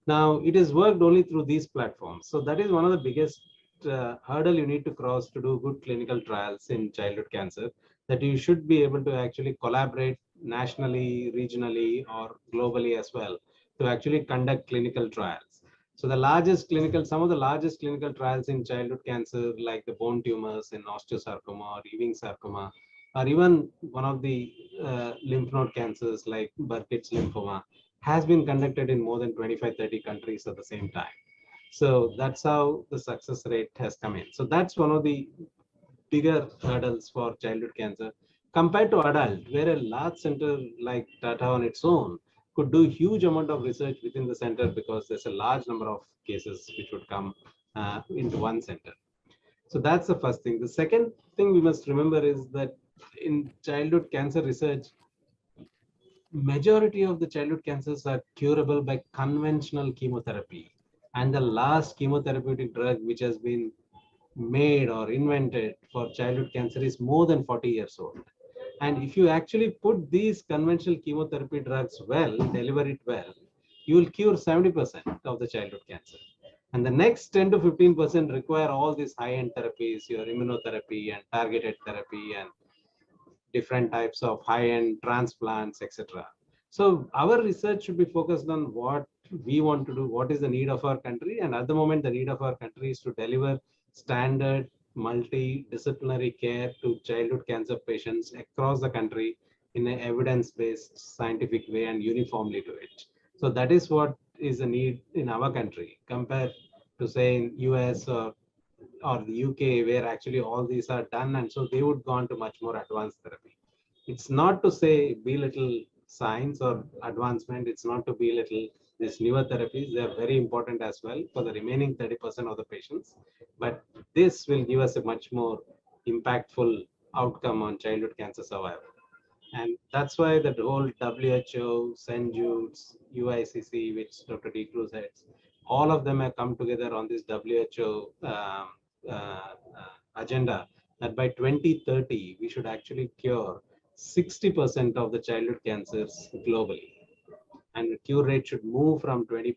Now it is worked only through these platforms. So that is one of the biggest hurdle you need to cross to do good clinical trials in childhood cancer, that you should be able to actually collaborate nationally, regionally, or globally as well to actually conduct clinical trials. So the largest clinical, some of the largest clinical trials in childhood cancer, like the bone tumors in osteosarcoma or Ewing sarcoma, or even one of the lymph node cancers like Burkitt's lymphoma, has been conducted in more than 25-30 countries at the same time. So that's how the success rate has come in. So that's one of the bigger hurdles for childhood cancer compared to adult, where a large center like Tata on its own could do huge amount of research within the center because there's a large number of cases which would come into one center. So that's the first thing. The second thing we must remember is that in childhood cancer research, majority of the childhood cancers are curable by conventional chemotherapy. And the last chemotherapeutic drug which has been made or invented for childhood cancer is more than 40 years old. And if you actually put these conventional chemotherapy drugs well, deliver it well, you will cure 70% of the childhood cancer. And the next 10 to 15% require all these high-end therapies, your immunotherapy and targeted therapy and different types of high-end transplants, etc. So our research should be focused on what we want to do, what is the need of our country. And at the moment, the need of our country is to deliver standard multidisciplinary care to childhood cancer patients across the country in an evidence-based scientific way and uniformly to it. So that is what is the need in our country compared to say in US or the UK, where actually all these are done, and so they would go on to much more advanced therapy. It's not to say belittle science or advancement, it's not to belittle these newer therapies. They are very important as well for the remaining 30% of the patients, but this will give us a much more impactful outcome on childhood cancer survival. And that's why the whole WHO, St. Jude's, UICC, which Dr. De Cruz heads, all of them have come together on this WHO agenda that by 2030, we should actually cure 60% of the childhood cancers globally. And the cure rate should move from 20%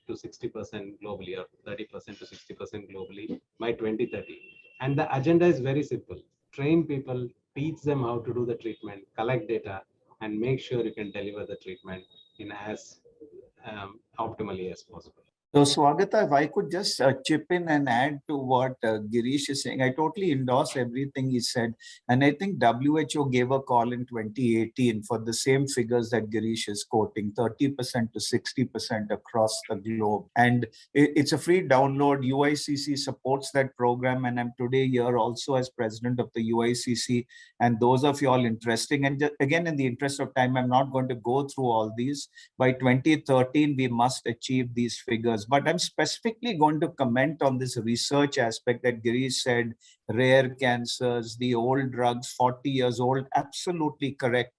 to 60% globally, or 30% to 60% globally by 2030. And the agenda is very simple. Train people, teach them how to do the treatment, collect data, and make sure you can deliver the treatment in as optimally as possible. So Swagata, if I could just chip in and add to what Girish is saying, I totally endorse everything he said. And I think WHO gave a call in 2018 for the same figures that Girish is quoting, 30% to 60% across the globe. And it's a free download. UICC supports that program. And I'm today here also as president of the UICC. And those of you all interesting. And again, in the interest of time, I'm not going to go through all these. By 2013, we must achieve these figures. cancers. But I'm specifically going to comment on this research aspect that Girish said, rare cancers, the old drugs, 40 years old, absolutely correct.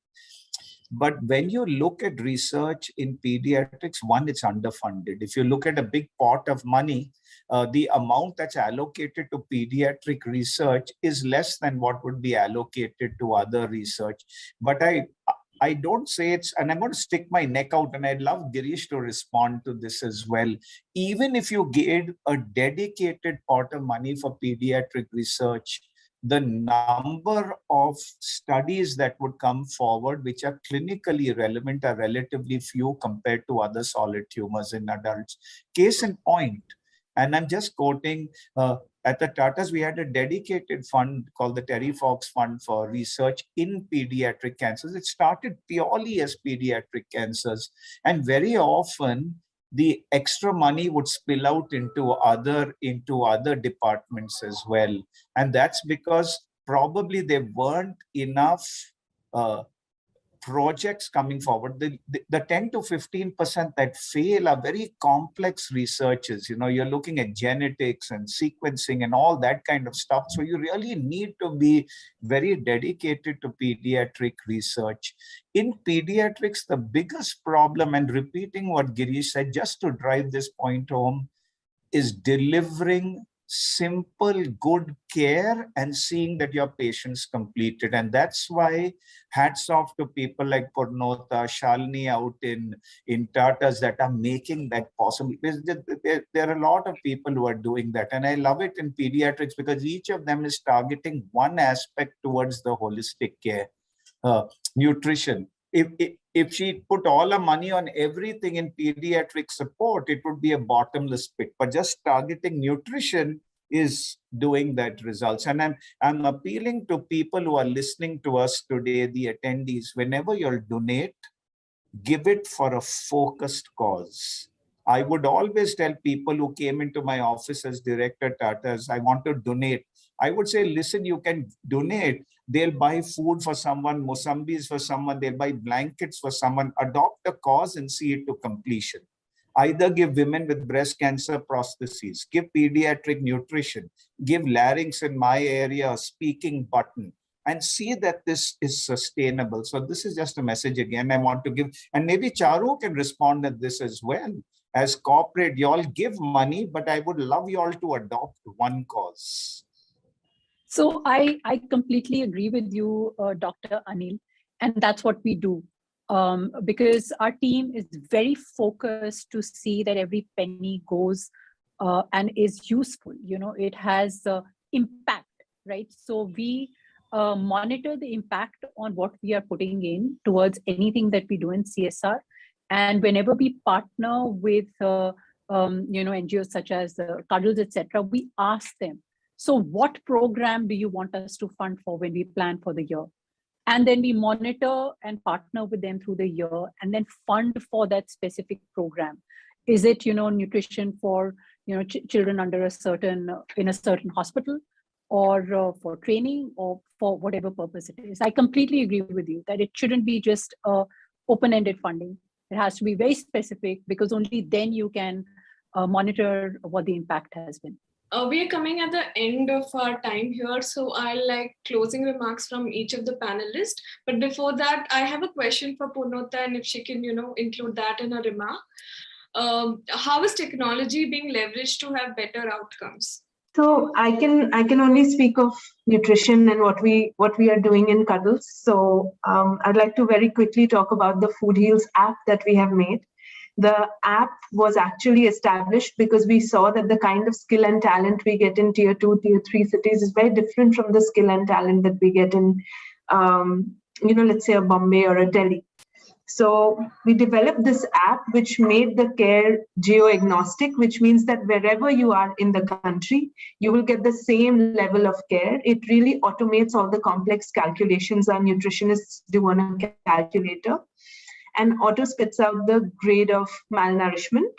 But when you look at research in pediatrics, one, it's underfunded. If you look at a big pot of money, the amount that's allocated to pediatric research is less than what would be allocated to other research. But I don't say it's, and I'm going to stick my neck out, and I'd love Girish to respond to this as well. Even if you gave a dedicated pot of money for pediatric research, the number of studies that would come forward, which are clinically relevant, are relatively few compared to other solid tumors in adults. Case in point, and I'm just quoting, at the Tatas, we had a dedicated fund called the Terry Fox Fund for research in pediatric cancers. It started purely as pediatric cancers. And very often, the extra money would spill out into other departments as well. And that's because probably there weren't enough projects coming forward. The 10 to 15% that fail are very complex researches. You know, you're looking at genetics and sequencing and all that kind of stuff. So you really need to be very dedicated to pediatric research. In pediatrics, the biggest problem, and repeating what Girish said, just to drive this point home, is delivering simple, good care and seeing that your patients completed. And that's why hats off to people like Purnota, Shalini out in Tatas that are making that possible. There are a lot of people who are doing that. And I love it in pediatrics because each of them is targeting one aspect towards the holistic care. Nutrition. If she put all her money on everything in pediatric support, it would be a bottomless pit. But just targeting nutrition is doing that results. And I'm appealing to people who are listening to us today, the attendees, whenever you'll donate, give it for a focused cause. I would always tell people who came into my office as director Tatas, I want to donate. I would say, listen, you can donate. They'll buy food for someone, Mosambis for someone, they'll buy blankets for someone. Adopt a cause and see it to completion. Either give women with breast cancer prostheses, give pediatric nutrition, give larynx in my area a speaking button, and see that this is sustainable. So this is just a message again I want to give. And maybe Charu can respond to this as well. As corporate, you all give money, but I would love you all to adopt one cause. So I completely agree with you, Dr. Anil, and that's what we do. Because our team is very focused to see that every penny goes and is useful. You know, it has impact, right? So we monitor the impact on what we are putting in towards anything that we do in CSR. And whenever we partner with, NGOs such as Cuddles, etc., we ask them, so what program do you want us to fund for when we plan for the year? And then we monitor and partner with them through the year and then fund for that specific program. Is it, nutrition for, children under in a certain hospital, or for training, or for whatever purpose it is? I completely agree with you that it shouldn't be just open-ended funding. It has to be very specific, because only then you can monitor what the impact has been. We are coming at the end of our time here, so I'll like closing remarks from each of the panelists. But before that, I have a question for Purnota, and if she can, include that in a remark. How is technology being leveraged to have better outcomes? So I can only speak of nutrition and what we are doing in Cuddles. So I'd like to very quickly talk about the Food Heals app that we have made. The app was actually established because we saw that the kind of skill and talent we get in tier 2, tier 3 cities is very different from the skill and talent that we get in, let's say a Bombay or a Delhi. So we developed this app which made the care geo-agnostic, which means that wherever you are in the country, you will get the same level of care. It really automates all the complex calculations our nutritionists do on a calculator, and auto spits out the grade of malnourishment.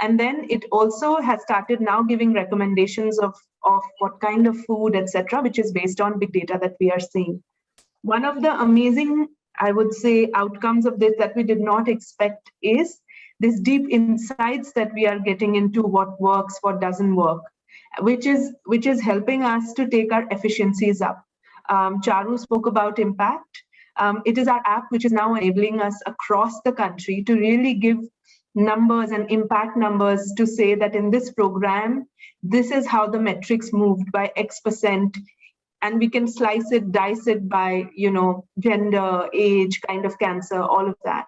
And then it also has started now giving recommendations of what kind of food, etc., which is based on big data that we are seeing. One of the amazing, I would say, outcomes of this that we did not expect is this deep insights that we are getting into what works, what doesn't work, which is helping us to take our efficiencies up. Charu spoke about impact. It is our app which is now enabling us across the country to really give numbers and impact numbers to say that in this program, this is how the metrics moved by X%. And we can slice it, dice it by, gender, age, kind of cancer, all of that.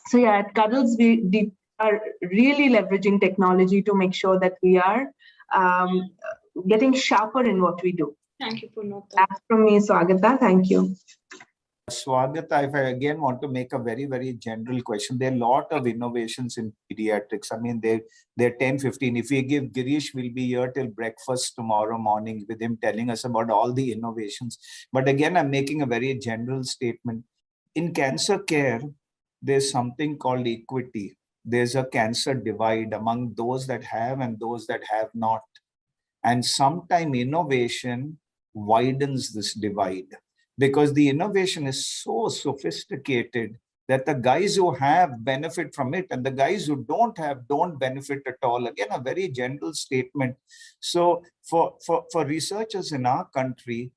So yeah, at Cuddles, we are really leveraging technology to make sure that we are getting sharper in what we do. Thank you, Purnota. That's from me, Swagata. Thank you. Swagata, if I again want to make a very, very general question, there are a lot of innovations in pediatrics. I mean, they're 10, 15. If we give Girish, will be here till breakfast tomorrow morning with him telling us about all the innovations. But again, I'm making a very general statement. In cancer care, there's something called equity. There's a cancer divide among those that have and those that have not. And sometimes innovation widens this divide, because the innovation is so sophisticated that the guys who have benefit from it and the guys who don't have don't benefit at all. Again, a very general statement. So for researchers in our country,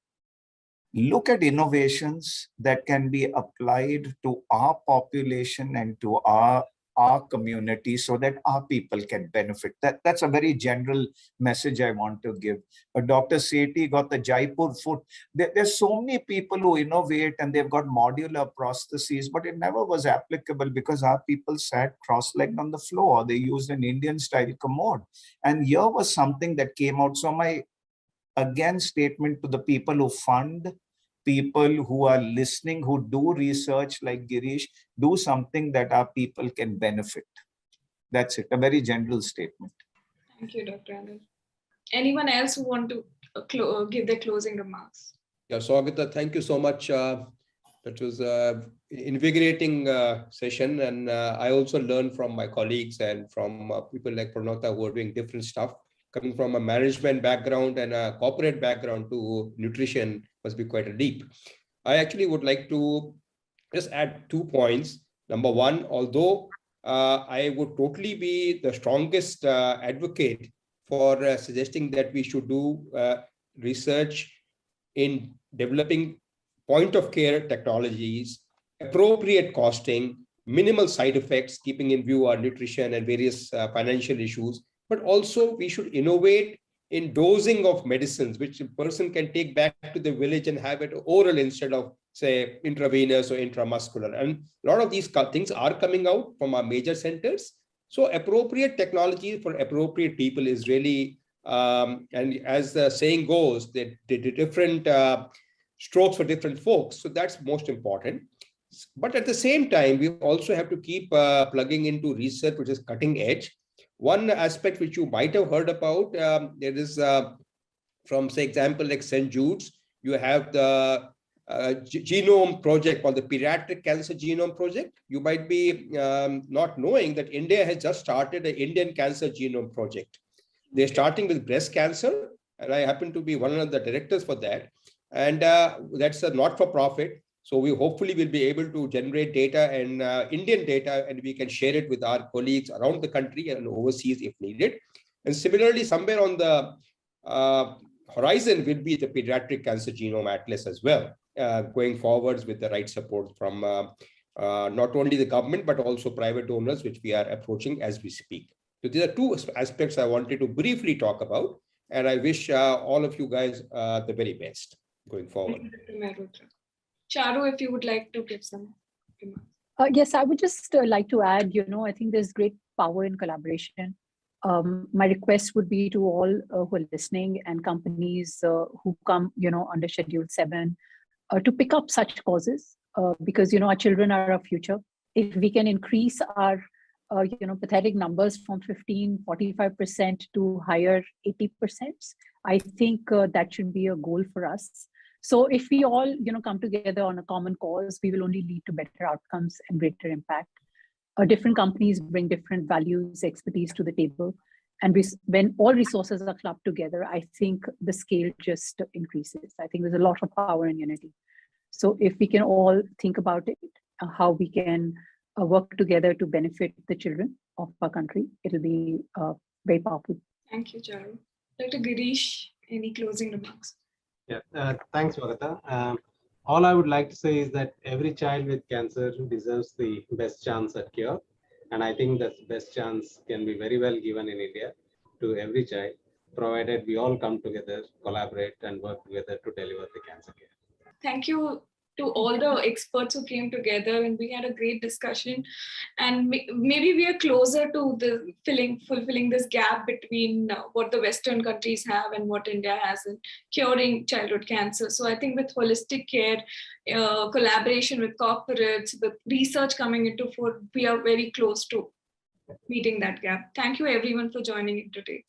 look at innovations that can be applied to our population and to our community so that our people can benefit. That's a very general message I want to give. Dr. Sethi got the Jaipur foot. There's so many people who innovate and they've got modular prostheses, but it never was applicable because our people sat cross-legged on the floor. They used an Indian style commode. And here was something that came out. So my, again, statement to the people who fund, people who are listening, who do research like Girish, do something that our people can benefit. That's it, a very general statement. Thank you, Dr. Anil. Anyone else who want to give their closing remarks? Yeah, Swagata, thank you so much. That was an invigorating session. And I also learned from my colleagues and from people like Purnota who are doing different stuff. Coming from a management background and a corporate background to nutrition must be quite a leap. I actually would like to just add 2 points. Number one, although I would totally be the strongest advocate for suggesting that we should do research in developing point of care technologies, appropriate costing, minimal side effects, keeping in view our nutrition and various financial issues. But also we should innovate in dosing of medicines, which a person can take back to the village and have it oral instead of, say, intravenous or intramuscular. And a lot of these things are coming out from our major centers. So appropriate technology for appropriate people is really, and as the saying goes, the different strokes for different folks. So that's most important. But at the same time, we also have to keep plugging into research, which is cutting edge. One aspect which you might have heard about, there is from, say, example like St. Jude's, you have the genome project called the Paediatric Cancer Genome Project. You might be not knowing that India has just started an Indian Cancer Genome Project. They're starting with breast cancer, and I happen to be one of the directors for that. And that's a not-for-profit. So we hopefully will be able to generate data and Indian data, and we can share it with our colleagues around the country and overseas if needed. And similarly, somewhere on the horizon will be the Pediatric Cancer Genome Atlas as well, going forwards with the right support from not only the government, but also private donors, which we are approaching as we speak. So these are 2 aspects I wanted to briefly talk about. And I wish all of you guys the very best going forward. Charu, if you would like to give some remarks. Yes, I would just like to add, I think there's great power in collaboration. My request would be to all who are listening and companies who come, under Schedule 7, to pick up such causes because, our children are our future. If we can increase our, pathetic numbers from 45% to higher 80%, I think that should be a goal for us. So if we all, come together on a common cause, we will only lead to better outcomes and greater impact. Different companies bring different values, expertise to the table. And when all resources are clubbed together, I think the scale just increases. I think there's a lot of power in unity. So if we can all think about it, how we can work together to benefit the children of our country, it'll be very powerful. Thank you, Charu. Dr. Girish, any closing remarks? Yeah, thanks, Swagata. All I would like to say is that every child with cancer deserves the best chance at cure. And I think that best chance can be very well given in India to every child, provided we all come together, collaborate, and work together to deliver the cancer care. Thank you to all the experts who came together, and we had a great discussion. And maybe we are closer to the fulfilling this gap between what the Western countries have and what India has in curing childhood cancer. So I think with holistic care, collaboration with corporates, with research coming into fore, we are very close to meeting that gap. Thank you everyone for joining in today.